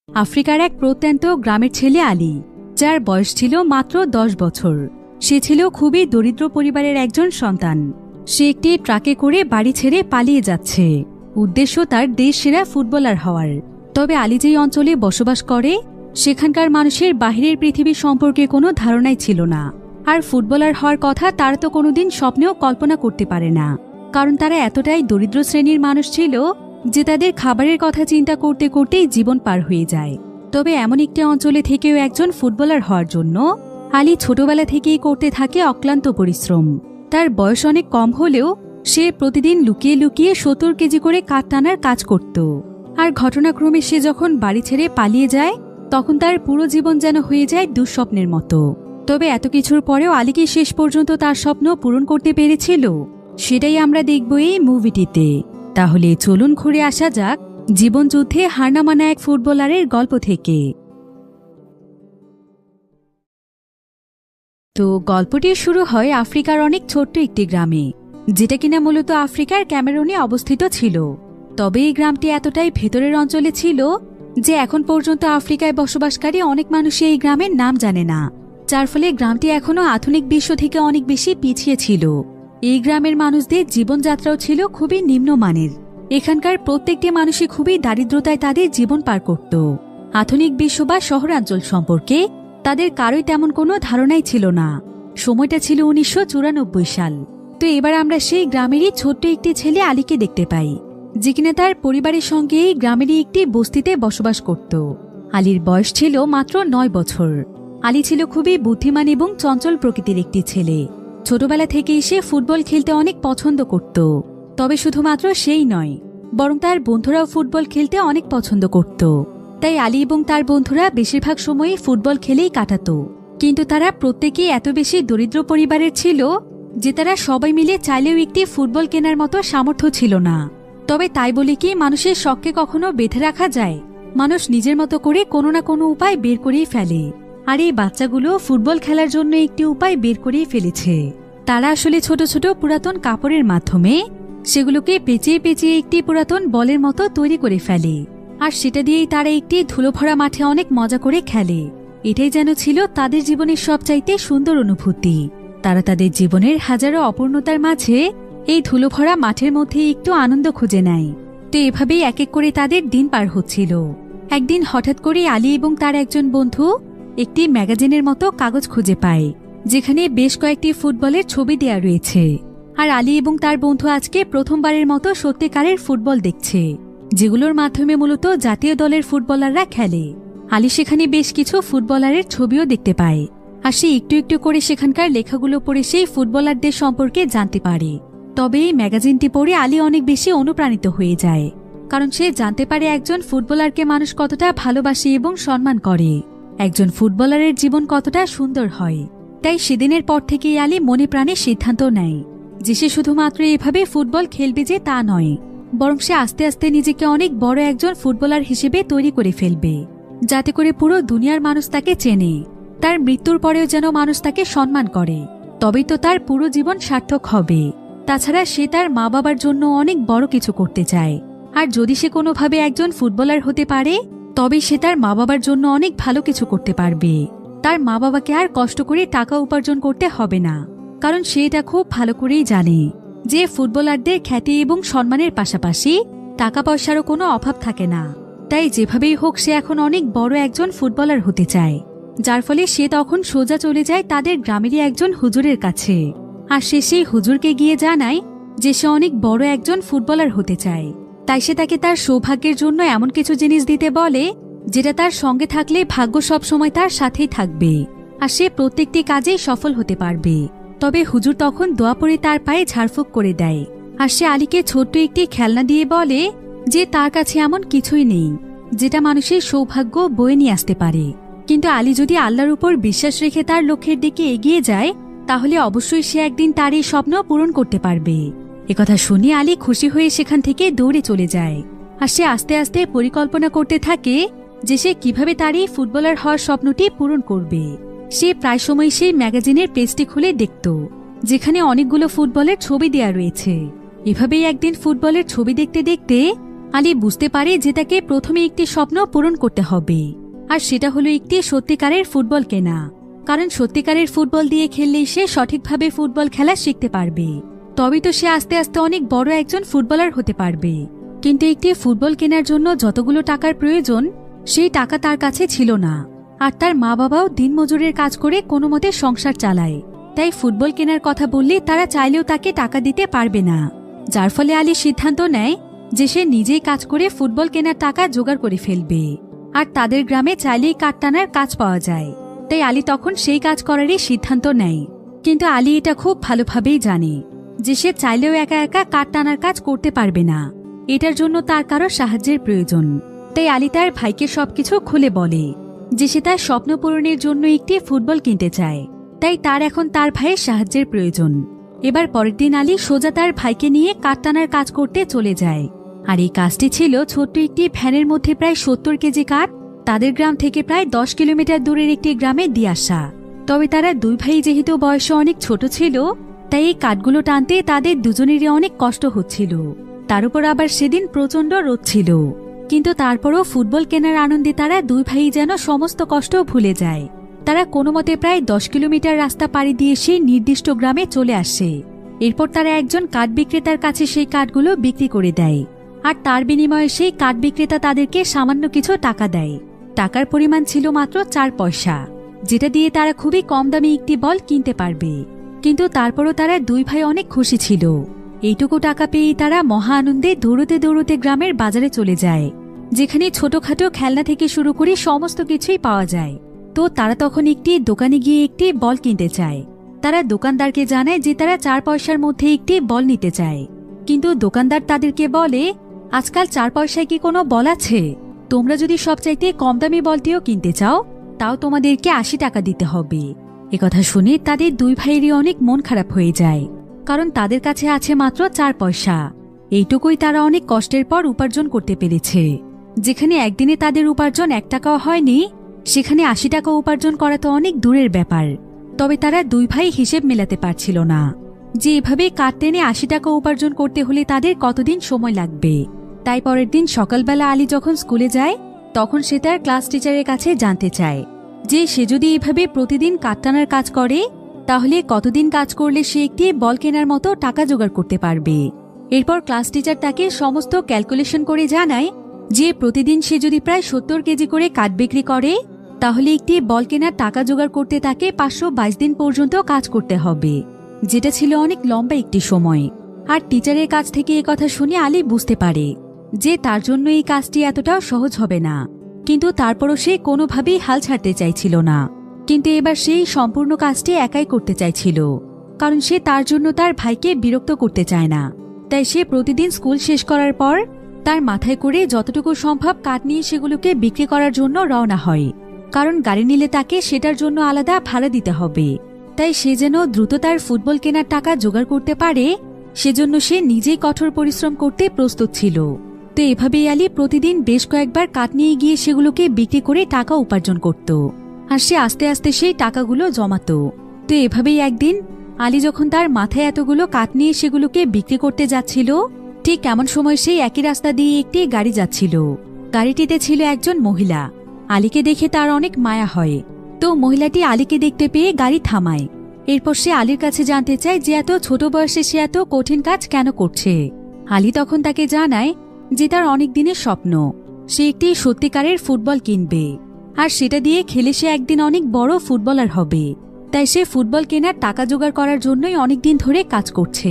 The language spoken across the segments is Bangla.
আফ্রিকার এক প্রত্যন্ত গ্রামের ছেলে আলী, যার বয়স ছিল মাত্র 10 বছর। সে ছিল খুবই দরিদ্র পরিবারের একজন সন্তান। সে একটি ট্রাকে করে বাড়ি ছেড়ে পালিয়ে যাচ্ছে। উদ্দেশ্য তার দেশ সেরা ফুটবলার হওয়ার। তবে আলী যেই অঞ্চলে বসবাস করে সেখানকার মানুষের বাহিরের পৃথিবী সম্পর্কে কোনো ধারণাই ছিল না। আর ফুটবলার হওয়ার কথা তারা তো কোনোদিন স্বপ্নেও কল্পনা করতে পারে না, কারণ তারা এতটাই দরিদ্র শ্রেণীর মানুষ ছিল যে তাদের খাবারের কথা চিন্তা করতে করতেই জীবন পার হয়ে যায়। তবে এমন একটি অঞ্চলে থেকেও একজন ফুটবলার হওয়ার জন্য আলী ছোটবেলা থেকেই করতে থাকে অক্লান্ত পরিশ্রম। তার বয়স অনেক কম হলেও সে প্রতিদিন লুকিয়ে লুকিয়ে 70 কেজি করে কাঠ টানার কাজ করত। আর ঘটনাক্রমে সে যখন বাড়ি ছেড়ে পালিয়ে যায় তখন তার পুরো জীবন যেন হয়ে যায় দুঃস্বপ্নের মতো। তবে এত কিছুর পরেও আলী কি শেষ পর্যন্ত তার স্বপ্ন পূরণ করতে পেরেছিল? সেটাই আমরা দেখব এই মুভিটিতে। তাহলে চলুন ঘুরে আসা যাক জীবনযুদ্ধে হার না মানা এক ফুটবলারের গল্প থেকে। তো গল্পটি শুরু হয় আফ্রিকার অনেক ছোট্ট একটি গ্রামে, যেটা কিনা মূলত আফ্রিকার ক্যামেরুনে অবস্থিত ছিল। তবে এই গ্রামটি এতটাই ভেতরের অঞ্চলে ছিল যে এখন পর্যন্ত আফ্রিকায় বসবাসকারী অনেক মানুষই এই গ্রামের নাম জানে না, যার ফলে গ্রামটি এখনও আধুনিক বিশ্ব থেকে অনেক বেশি পিছিয়ে ছিল। এই গ্রামের মানুষদের জীবনযাত্রাও ছিল খুবই নিম্নমানের। এখানকার প্রত্যেকটি মানুষই খুবই দারিদ্রতায় তাদের জীবন পার করত। আধুনিক বিশ্ব বা শহরাঞ্চল সম্পর্কে তাদের কারোই তেমন কোনো ধারণাই ছিল না। সময়টা ছিল 1994 সাল। তো এবার আমরা সেই গ্রামেরই ছোট্ট একটি ছেলে আলীকে দেখতে পাই, যে কিনা তার পরিবারের সঙ্গে এই গ্রামেরই একটি বস্তিতে বসবাস করত। আলীর বয়স ছিল মাত্র 9 বছর। আলী ছিল খুবই বুদ্ধিমান এবং চঞ্চল প্রকৃতির একটি ছেলে। ছোটবেলা থেকেই সে ফুটবল খেলতে অনেক পছন্দ করত। তবে শুধুমাত্র সেই নয়, বরং তার বন্ধুরাও ফুটবল খেলতে অনেক পছন্দ করত। তাই আলী এবং তার বন্ধুরা বেশিরভাগ সময়ই ফুটবল খেলেই কাটাত। কিন্তু তারা প্রত্যেকেই এত বেশি দরিদ্র পরিবারের ছিল যে তারা সবাই মিলে চাইলেও একটি ফুটবল কেনার মতো সামর্থ্য ছিল না। তবে তাই বলে কি মানুষের শখকে কখনো বেঁধে রাখা যায়? মানুষ নিজের মতো করে কোনো না কোনো উপায় বের করেই ফেলে। আর এই বাচ্চাগুলো ফুটবল খেলার জন্য একটি উপায় বের করেই ফেলেছে। তারা আসলে ছোট ছোট পুরাতন কাপড়ের মাধ্যমে সেগুলোকে পেঁচিয়ে পেঁচিয়ে একটি পুরাতন বলের মতো তৈরি করে ফেলে। আর সেটা দিয়েই তারা একটি ধুলোভরা মাঠে অনেক মজা করে খেলে। এটাই যেন ছিল তাদের জীবনের সবচাইতে সুন্দর অনুভূতি। তারা তাদের জীবনের হাজারো অপূর্ণতার মাঝে এই ধুলোভরা মাঠের মধ্যে একটু আনন্দ খুঁজে নেয়। তো এভাবেই এক এক করে তাদের দিন পার হচ্ছিল। একদিন হঠাৎ করে আলী এবং তার একজন বন্ধু একটি ম্যাগাজিনের মতো কাগজ খুঁজে পায়, যেখানে বেশ কয়েকটি ফুটবলের ছবি দেয়া রয়েছে। আর আলী এবং তার বন্ধু আজকে প্রথমবারের মতো সত্যিকারের ফুটবল দেখছে, যেগুলোর মাধ্যমে মূলত জাতীয় দলের ফুটবলাররা খেলে। আলী সেখানে বেশ কিছু ফুটবলারের ছবিও দেখতে পায়। আর সে একটু একটু করে সেখানকার লেখাগুলো পড়ে সেই ফুটবলারদের সম্পর্কে জানতে পারে। তবে এই ম্যাগাজিনটি পড়ে আলী অনেক বেশি অনুপ্রাণিত হয়ে যায়, কারণ সে জানতে পারে একজন ফুটবলারকে মানুষ কতটা ভালোবাসে এবং সম্মান করে, একজন ফুটবলারের জীবন কতটা সুন্দর হয়। তাই সেদিনের পর থেকেই আলী মনে প্রাণে সিদ্ধান্ত নেয় যে সে শুধুমাত্র এভাবে ফুটবল খেলবে যে তা নয়, বরং সে আস্তে আস্তে নিজেকে অনেক বড় একজন ফুটবলার হিসেবে তৈরি করে ফেলবে, যাতে করে পুরো দুনিয়ার মানুষ তাকে চেনে। তার মৃত্যুর পরেও যেন মানুষ তাকে সম্মান করে, তবেই তো তার পুরো জীবন সার্থক হবে। তাছাড়া সে তার মা বাবার জন্য অনেক বড় কিছু করতে চায়। আর যদি সে কোনোভাবে একজন ফুটবলার হতে পারে তবে সে তার মা বাবার জন্য অনেক ভালো কিছু করতে পারবে। তার মা বাবাকে আর কষ্ট করে টাকা উপার্জন করতে হবে না, কারণ সে এটা খুব ভালো করেই জানে যে ফুটবলারদের খ্যাতি এবং সম্মানের পাশাপাশি টাকা পয়সারও কোনো অভাব থাকে না। তাই যেভাবেই হোক সে এখন অনেক বড় একজন ফুটবলার হতে চায়, যার ফলে সে তখন সোজা চলে যায় তাদের গ্রামেরই একজন হুজুরের কাছে। আর সে সেই হুজুরকে গিয়ে জানায় যে সে অনেক বড় একজন ফুটবলার হতে চায়। তাই সে তাকে তার সৌভাগ্যের জন্য এমন কিছু জিনিস দিতে বলে যেটা তার সঙ্গে থাকলে ভাগ্য সব সময় তার সাথেই থাকবে, আর সে প্রত্যেকটি কাজেই সফল হতে পারবে। তবে হুজুর তখন দোয়া পড়ে তার পায়ে ঝাড়ফুঁক করে দেয়। আর সে আলীকে ছোট্ট একটি খেলনা দিয়ে বলে যে তার কাছে এমন কিছুই নেই যেটা মানুষের সৌভাগ্য বয়ে নিয়ে আসতে পারে, কিন্তু আলী যদি আল্লাহর উপর বিশ্বাস রেখে তার লক্ষ্যের দিকে এগিয়ে যায় তাহলে অবশ্যই সে একদিন তার এই স্বপ্ন পূরণ করতে পারবে। একথা শুনে আলী খুশি হয়ে সেখান থেকে দৌড়ে চলে যায়। আর সে আস্তে আস্তে পরিকল্পনা করতে থাকে যে সে কিভাবে তার এই ফুটবলার হওয়ার স্বপ্নটি পূরণ করবে। সে প্রায় সময় সেই ম্যাগাজিনের পেজটি খুলে দেখত, যেখানে অনেকগুলো ফুটবলের ছবি দেয়া রয়েছে। এভাবেই একদিন ফুটবলের ছবি দেখতে দেখতে আলী বুঝতে পারে যে তাকে প্রথমে একটি স্বপ্ন পূরণ করতে হবে, আর সেটা হলো একটি সত্যিকারের ফুটবল কেনা। কারণ সত্যিকারের ফুটবল দিয়ে খেললেই সে সঠিকভাবে ফুটবল খেলা শিখতে পারবে, তবেই তো সে আস্তে আস্তে অনেক বড় একজন ফুটবলার হতে পারবে। কিন্তু একটি ফুটবল কেনার জন্য যতগুলো টাকার প্রয়োজন সেই টাকা তার কাছে ছিল না, আর তার মা বাবাও দিনমজুরের কাজ করে কোনো মতে সংসার চালায়। তাই ফুটবল কেনার কথা বললে তারা চাইলেও তাকে টাকা দিতে পারবে না, যার ফলে আলী সিদ্ধান্ত নেয় যে সে নিজেই কাজ করে ফুটবল কেনার টাকা জোগাড় করে ফেলবে। আর তাদের গ্রামে চাইলেই কাঠ টানার কাজ পাওয়া যায়, তাই আলী তখন সেই কাজ করারই সিদ্ধান্ত নেয়। কিন্তু আলী এটা খুব ভালোভাবেই জানে যে সে চাইলেও একা একা কাঠ টানার কাজ করতে পারবে না, এটার জন্য তার কারো সাহায্যের প্রয়োজন। তাই আলী তার ভাইকে সবকিছু খুলে বলে যে সে তার স্বপ্ন পূরণের জন্য একটি ফুটবল কিনতে চায়, তাই তার এখন তার ভাইয়ের সাহায্যের প্রয়োজন। এবার পরের দিন আলী সোজা তার ভাইকে নিয়ে কাঠ টানার কাজ করতে চলে যায়। আর এই কাজটি ছিল ছোট্ট একটি ভ্যানের মধ্যে প্রায় 70 কেজি কাঠ তাদের গ্রাম থেকে প্রায় 10 কিলোমিটার দূরের একটি গ্রামে দিয়ে আসা। তবে তারা দুই ভাই যেহেতু বয়সে অনেক ছোট ছিল, তাই এই কাঠগুলো টানতে তাদের দুজনেরই অনেক কষ্ট হচ্ছিল। তার উপর আবার সেদিন প্রচন্ড রোদ ছিল। কিন্তু তারপরও ফুটবল কেনার আনন্দে তারা দুই ভাই যেন সমস্ত কষ্ট ভুলে যায়। তারা কোনো মতে প্রায় 10 কিলোমিটার রাস্তা পাড়ি দিয়ে সেই নির্দিষ্ট গ্রামে চলে আসে। এরপর তারা একজন কাঠ বিক্রেতার কাছে সেই কাঠগুলো বিক্রি করে দেয়, আর তার বিনিময়ে সেই কাঠ বিক্রেতা তাদেরকে সামান্য কিছু টাকা দেয়। টাকার পরিমাণ ছিল মাত্র 4 পয়সা, যেটা দিয়ে তারা খুবই কম দামে একটি বল কিনতে পারবে। কিন্তু তারপরও তারা দুই ভাই অনেক খুশি ছিল। এইটুকু টাকা পেয়েই তারা মহা আনন্দে দৌড়তে দৌড়তে গ্রামের বাজারে চলে যায়, যেখানে ছোটখাটো খেলনা থেকে শুরু করে সমস্ত কিছুই পাওয়া যায়। তো তারা তখন একটি দোকানে গিয়ে একটি বল কিনতে চায়। তারা দোকানদারকে জানায় যে তারা 4 পয়সার মধ্যে একটি বল নিতে চায়। কিন্তু দোকানদার তাদেরকে বলে, আজকাল 4 পয়সায় কি কোনো বল আছে? তোমরা যদি সবচাইতে কম দামি বলটিও কিনতে চাও তাও তোমাদেরকে 80 টাকা দিতে হবে। একথা শুনে তাদের দুই ভাইয়েরই অনেক মন খারাপ হয়ে যায়, কারণ তাদের কাছে আছে মাত্র 4 পয়সা। এইটুকুই তারা অনেক কষ্টের পর উপার্জন করতে পেরেছে। যেখানে একদিনে তাদের উপার্জন 1 টাকাও হয়নি, সেখানে 80 টাকা উপার্জন করা তো অনেক দূরের ব্যাপার। তবে তারা দুই ভাই হিসেব মেলাতে পারছিল না যে এভাবে কাঠ টেনে 80 টাকা উপার্জন করতে হলে তাদের কতদিন সময় লাগবে। তাই পরের দিন সকালবেলা আলী যখন স্কুলে যায়, তখন সে তার ক্লাস টিচারের কাছে জানতে চায় যে সে যদি এভাবে প্রতিদিন কাঠ টানার কাজ করে তাহলে কতদিন কাজ করলে সে একটি বল কেনার মতো টাকা জোগাড় করতে পারবে। এরপর ক্লাস টিচার তাকে সমস্ত ক্যালকুলেশন করে জানায় যে প্রতিদিন সে যদি প্রায় 70 কেজি করে কাঠ বিক্রি করে তাহলে একটি বল কেনার টাকা জোগাড় করতে তাকে 522 দিন পর্যন্ত কাজ করতে হবে, যেটা ছিল অনেক লম্বা একটি সময়। আর টিচারের কাছ থেকে এই কথা শুনে আলী বুঝতে পারে যে তার জন্য এই কাজটি এতটাও সহজ হবে না। কিন্তু তারপরও সে কোনোভাবেই হাল ছাড়তে চাইছিল না। কিন্তু এবার সেই সম্পূর্ণ কাজটি একাই করতে চাইছিল, কারণ সে তার জন্য তার ভাইকে বিরক্ত করতে চায় না। তাই সে প্রতিদিন স্কুল শেষ করার পর তার মাথায় করে যতটুকু সম্ভব কাঠ নিয়ে সেগুলোকে বিক্রি করার জন্য রওনা হয়, কারণ গাড়ি নিলে তাকে সেটার জন্য আলাদা ভাড়া দিতে হবে। তাই সে যেন দ্রুত তার ফুটবল কেনার টাকা জোগাড় করতে পারে, সেজন্য সে নিজেই কঠোর পরিশ্রম করতে প্রস্তুত ছিল। তো এভাবেই আলী প্রতিদিন বেশ কয়েকবার কাঠ নিয়ে গিয়ে সেগুলোকে বিক্রি করে টাকা উপার্জন করত, আর সে আস্তে আস্তে সেই টাকাগুলো জমাত। তো এভাবেই একদিন আলী যখন তার মাথায় এতগুলো কাঠ নিয়ে সেগুলোকে বিক্রি করতে যাচ্ছিল, ঠিক এমন সময় সেই একই রাস্তা দিয়ে একটি গাড়ি যাচ্ছিল। গাড়িটিতে ছিল একজন মহিলা। আলীকে দেখে তার অনেক মায়া হয়। তো মহিলাটি আলীকে দেখতে পেয়ে গাড়ি থামায়। এরপর সে আলীর কাছে জানতে চায় যে এত ছোট বয়সে সে এত কঠিন কাজ কেন করছে। আলী তখন তাকে জানায় যে তার অনেক দিনের স্বপ্ন সে একটি সত্যিকারের ফুটবল কিনবে, আর সেটা দিয়ে খেলে সে একদিন অনেক বড় ফুটবলার হবে। তাই সে ফুটবল কেনার টাকা জোগাড় করার জন্যই অনেকদিন ধরে কাজ করছে।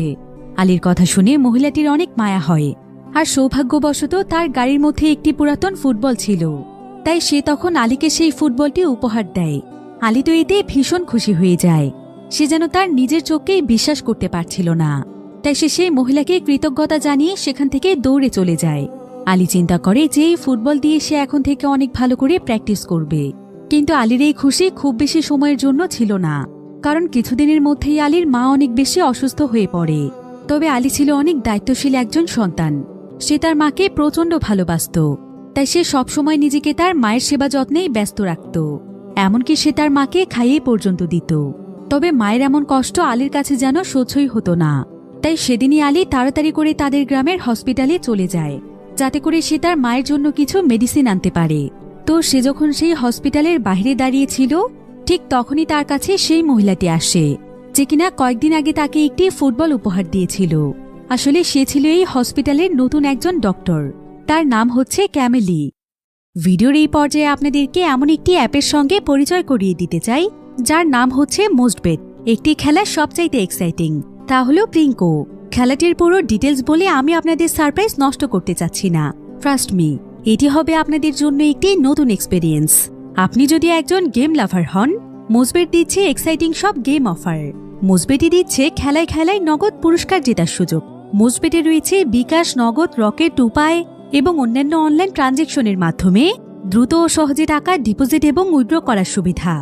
আলীর কথা শুনে মহিলাটির অনেক মায়া হয়, আর সৌভাগ্যবশত তার গাড়ির মধ্যে একটি পুরাতন ফুটবল ছিল। তাই সে তখন আলীকে সেই ফুটবলটি উপহার দেয়। আলী তো এতে ভীষণ খুশি হয়ে যায়। সে যেন তার নিজের চোখকেই বিশ্বাস করতে পারছিল না। তাই সে সেই মহিলাকে কৃতজ্ঞতা জানিয়ে সেখান থেকে দৌড়ে চলে যায়। আলী চিন্তা করে যে এই ফুটবল দিয়ে সে এখন থেকে অনেক ভালো করে প্র্যাকটিস করবে। কিন্তু আলীর এই খুশি খুব বেশি সময়ের জন্য ছিল না, কারণ কিছুদিনের মধ্যেই আলীর মা অনেক বেশি অসুস্থ হয়ে পড়ে। তবে আলী ছিল অনেক দায়িত্বশীল একজন সন্তান। সে তার মাকে প্রচন্ড ভালোবাসত। তাই সে সবসময় নিজেকে তার মায়ের সেবা যত্নেই ব্যস্ত রাখত। এমনকি সে তার মাকে খাইয়ে পর্যন্ত দিত। তবে মায়ের এমন কষ্ট আলীর কাছে যেন সহ্যই হতো না। তাই সেদিনই আলী তাড়াতাড়ি করে তাদের গ্রামের হসপিটালে চলে যায়, যাতে করে সে তার মায়ের জন্য কিছু মেডিসিন আনতে পারে। তো সে যখন সেই হসপিটালের বাইরে দাঁড়িয়েছিল, ঠিক তখনই তার কাছে সেই মহিলাটি আসে, যে কিনা কয়েকদিন আগে তাকে একটি ফুটবল উপহার দিয়েছিল। আসলে সে ছিল এই হসপিটালের নতুন একজন ডক্টর। তার নাম হচ্ছে ক্যামেলি। ভিডিওর এই পর্যায়ে আপনাদেরকে এমন একটি অ্যাপের সঙ্গে পরিচয় করিয়ে দিতে চাই, যার নাম হচ্ছে মোস্টবেট। একটি খেলা সবচাইতে এক্সাইটিং, তা হলো প্রিঙ্কো। খেলাটির পুরো ডিটেলস বলে আমি আপনাদের সারপ্রাইজ নষ্ট করতে চাচ্ছি না। ট্রাস্ট মি, এটি হবে আপনাদের জন্য একটি নতুন এক্সপেরিয়েন্স। আপনি যদি একজন গেম লাভার হন, মোস্টবেট দিচ্ছে এক্সাইটিং সব গেম অফার। মোস্টবেটই দিচ্ছে খেলায় খেলায় নগদ পুরস্কার জেতার সুযোগ। মোস্টবেটে রয়েছে বিকাশ, নগদ, রকেট, উপায় এবং অন্যান্য অনলাইন ট্রানজ্যাকশনের মাধ্যমে দ্রুত ও সহজে টাকা ডিপোজিট এবং উইথড্র করার সুবিধা।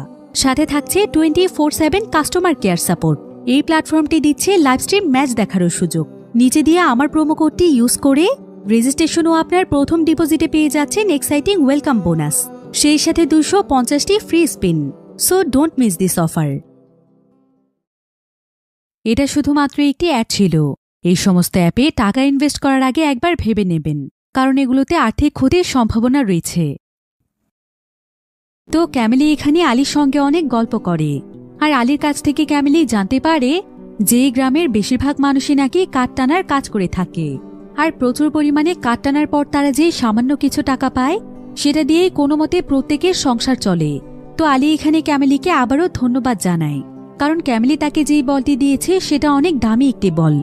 সাথে থাকছে 24/7 কাস্টমার কেয়ার সাপোর্ট। এই প্ল্যাটফর্মটি দিচ্ছে লাইভ স্ট্রিম ম্যাচ দেখারও সুযোগ। নিচে দিয়ে আমার প্রোমো কোডটি ইউজ করে রেজিস্ট্রেশন ও আপনার প্রথম ডিপোজিটে পেয়ে যাচ্ছেন এক্সাইটিং ওয়েলকাম বোনাস, সেই সাথে 250টি free spin. So don't miss this offer. এটা শুধুমাত্র একটি অ্যাড ছিল। এই সমস্ত অ্যাপে টাকা ইনভেস্ট করার আগে একবার ভেবে নেবেন, কারণ এগুলোতে আর্থিক ক্ষতির সম্ভাবনা রয়েছে। তো ক্যামেলি এখানে আলীর সঙ্গে অনেক গল্প করে, আর আলীর কাছ থেকে ক্যামেলি জানতে পারে যে এই গ্রামের বেশিরভাগ মানুষই নাকি কাঠ টানার কাজ করে থাকে, আর প্রচুর পরিমাণে কাঠ টানার পর তারা যে সামান্য কিছু টাকা পায় সেটা দিয়েই কোনো মতে প্রত্যেকের সংসার চলে। তো আলী এখানে ক্যামেলিকে আবারও ধন্যবাদ জানায়, কারণ ক্যামেলি তাকে যেই বলটি দিয়েছে সেটা অনেক দামি একটি বল,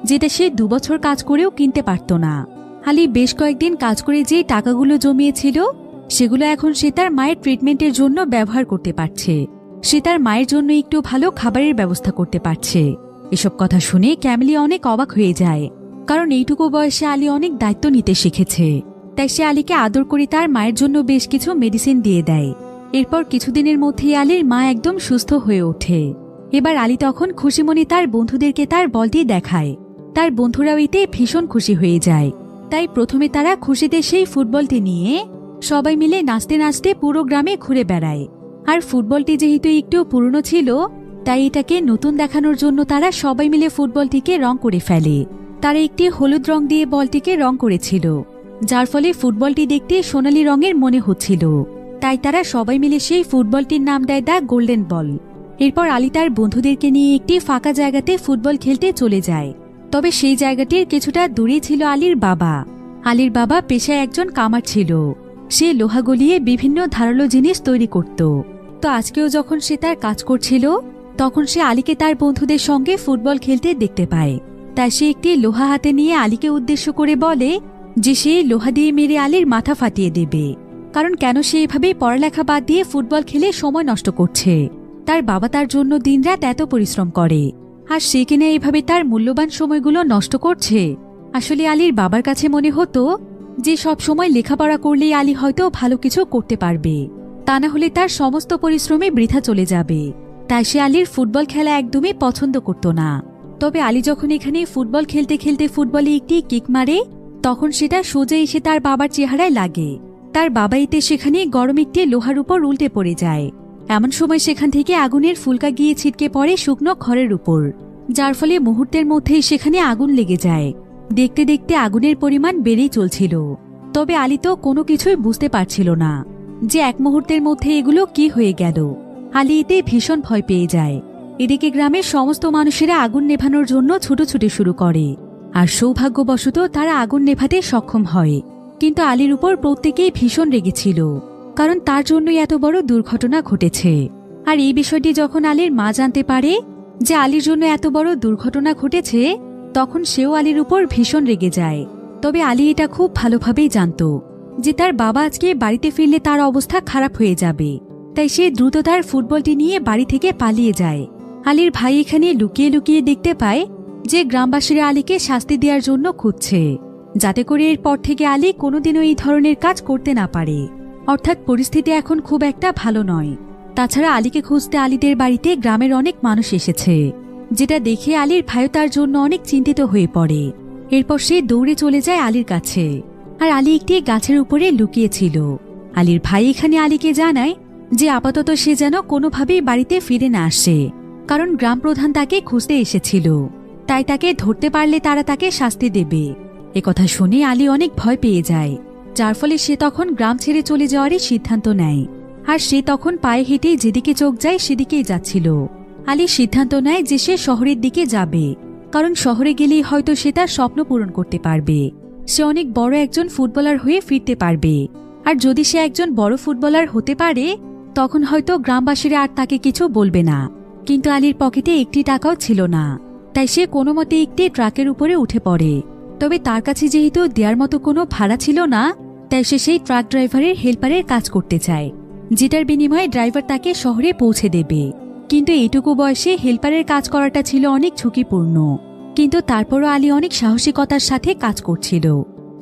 যেটা সে 2 বছর কাজ করেও কিনতে পারত না। আলী বেশ কয়েকদিন কাজ করে যে টাকাগুলো জমিয়েছিল সেগুলো এখন সে তার মায়ের ট্রিটমেন্টের জন্য ব্যবহার করতে পারছে। সে তার মায়ের জন্য একটু ভালো খাবারের ব্যবস্থা করতে পারছে। এসব কথা শুনে ক্যামেলি অনেক অবাক হয়ে যায়, কারণ এইটুকু বয়সে আলী অনেক দায়িত্ব নিতে শিখেছে। তাই সে আলীকে আদর করে তার মায়ের জন্য বেশ কিছু মেডিসিন দিয়ে দেয়। এরপর কিছুদিনের মধ্যেই আলীর মা একদম সুস্থ হয়ে ওঠে। এবার আলী তখন খুশি মনে তার বন্ধুদেরকে তার বলটি দেখায়। তার বন্ধুরাও এতে ভীষণ খুশি হয়ে যায়। তাই প্রথমে তারা খুশিতে সেই ফুটবলটি নিয়ে সবাই মিলে নাচতে নাচতে পুরো গ্রামে ঘুরে বেড়ায়। আর ফুটবলটি যেহেতু একটু পুরনো ছিল, তাই এটাকে নতুন দেখানোর জন্য তারা সবাই মিলে ফুটবলটিকে রং করে ফেলে। তারা একটি হলুদ রং দিয়ে বলটিকে রং করেছিল, যার ফলে ফুটবলটি দেখতে সোনালী রঙের মনে হচ্ছিল। তাই তারা সবাই মিলে সেই ফুটবলটির নাম দেয় দ্য গোল্ডেন বল। এরপর আলী তার বন্ধুদেরকে নিয়ে একটি ফাঁকা জায়গাতে ফুটবল খেলতে চলে যায়। তবে সেই জায়গাটির কিছুটা দূরে ছিল আলীর বাবা। আলীর বাবা পেশায় একজন কামার ছিল। সে লোহা গলিয়ে বিভিন্ন ধারালো জিনিস তৈরি করত। তো আজকেও যখন সে তার কাজ করছিল, তখন সে আলীকে তার বন্ধুদের সঙ্গে ফুটবল খেলতে দেখতে পায়। তাই সে একটি লোহা হাতে নিয়ে আলীকে উদ্দেশ্য করে বলে যে সে লোহা দিয়ে মেরে আলীর মাথা ফাটিয়ে দেবে, কারণ কেন সে এভাবেই পড়ালেখা বাদ দিয়ে ফুটবল খেলে সময় নষ্ট করছে। তার বাবা তার জন্য দিনরাত এত পরিশ্রম করে, আর সে কিনা এভাবে তার মূল্যবান সময়গুলো নষ্ট করছে। আসলে আলীর বাবার কাছে মনে হতো যে সব সময় লেখাপড়া করলেই আলী হয়তো ভালো কিছু করতে পারবে, তা না হলে তার সমস্ত পরিশ্রমে বৃথা চলে যাবে। তাই সে আলীর ফুটবল খেলা একদমই পছন্দ করত না। তবে আলী যখন এখানে ফুটবল খেলতে খেলতে ফুটবলে একটি কিক মারে, তখন সেটা সোজা এসে তার বাবার চেহারায় লাগে। তার বাবা এতে সেখানে গরম একটি লোহার উপর উল্টে পড়ে যায়। এমন সময় সেখান থেকে আগুনের ফুলকা গিয়ে ছিটকে পড়ে শুকনো খড়ের উপর, যার ফলে মুহূর্তের মধ্যেই সেখানে আগুন লেগে যায়। দেখতে দেখতে আগুনের পরিমাণ বেড়েই চলছিল। তবে আলী তো কোনো কিছুই বুঝতে পারছিল না যে এক মুহূর্তের মধ্যে এগুলো কি হয়ে গেল। আলী এতে ভীষণ ভয় পেয়ে যায়। এদিকে গ্রামের সমস্ত মানুষেরা আগুন নেভানোর জন্য ছুটোছুটি শুরু করে, আর সৌভাগ্যবশত তারা আগুন নেভাতে সক্ষম হয়। কিন্তু আলীর উপর প্রত্যেকেই ভীষণ রেগেছিল, কারণ তার জন্যই এত বড় দুর্ঘটনা ঘটেছে। আর এই বিষয়টি যখন আলীর মা জানতে পারে যে আলীর জন্য এত বড় দুর্ঘটনা ঘটেছে, তখন সেও আলীর উপর ভীষণ রেগে যায়। তবে আলী এটা খুব ভালোভাবেই জানত যে তার বাবা আজকে বাড়িতে ফিরলে তার অবস্থা খারাপ হয়ে যাবে। তাই সে দ্রুত তার ফুটবলটি নিয়ে বাড়ি থেকে পালিয়ে যায়। আলীর ভাই এখানে লুকিয়ে লুকিয়ে দেখতে পায় যে গ্রামবাসীরা আলীকে শাস্তি দেওয়ার জন্য খুঁজছে, যাতে করে এরপর থেকে আলী কোনোদিনও এই ধরনের কাজ করতে না পারে। অর্থাৎ পরিস্থিতি এখন খুব একটা ভালো নয়। তাছাড়া আলীকে খুঁজতে আলীদের বাড়িতে গ্রামের অনেক মানুষ এসেছে, যেটা দেখে আলীর ভাইও তার জন্য অনেক চিন্তিত হয়ে পড়ে। এরপর সে দৌড়ে চলে যায় আলীর কাছে, আর আলী একটি গাছের উপরে লুকিয়েছিল। আলীর ভাই এখানে আলীকে জানায় যে আপাতত সে যেন কোনোভাবেই বাড়িতে ফিরে না আসে, কারণ গ্রাম প্রধান তাকে খুঁজতে এসেছিল। তাই তাকে ধরতে পারলে তারা তাকে শাস্তি দেবে। একথা শুনে আলী অনেক ভয় পেয়ে যায়, যার ফলে সে তখন গ্রাম ছেড়ে চলে যাওয়ারই সিদ্ধান্ত নেয়। আর সে তখন পায়ে হেঁটে যেদিকে চোখ যায় সেদিকেই যাচ্ছিল। আলী সিদ্ধান্ত নেয় যে সে শহরের দিকে যাবে, কারণ শহরে গেলেই হয়তো সে তার স্বপ্ন পূরণ করতে পারবে। সে অনেক বড় একজন ফুটবলার হয়ে ফিরতে পারবে। আর যদি সে একজন বড় ফুটবলার হতে পারে তখন হয়তো গ্রামবাসীরা আর তাকে কিছু বলবে না। কিন্তু আলীর পকেটে একটি টাকাও ছিল না, তাই সে কোনো মতে একটি ট্রাকের উপরে উঠে পড়ে। তবে তার কাছে যেহেতু দেওয়ার মতো কোনো ভাড়া ছিল না, তাই সে সেই ট্রাক ড্রাইভারের হেল্পারের কাজ করতে চায়, যেটার বিনিময়ে ড্রাইভার তাকে শহরে পৌঁছে দেবে। কিন্তু এইটুকু বয়সে হেল্পারের কাজ করাটা ছিল অনেক ঝুঁকিপূর্ণ। কিন্তু তারপরও আলী অনেক সাহসিকতার সাথে কাজ করছিল।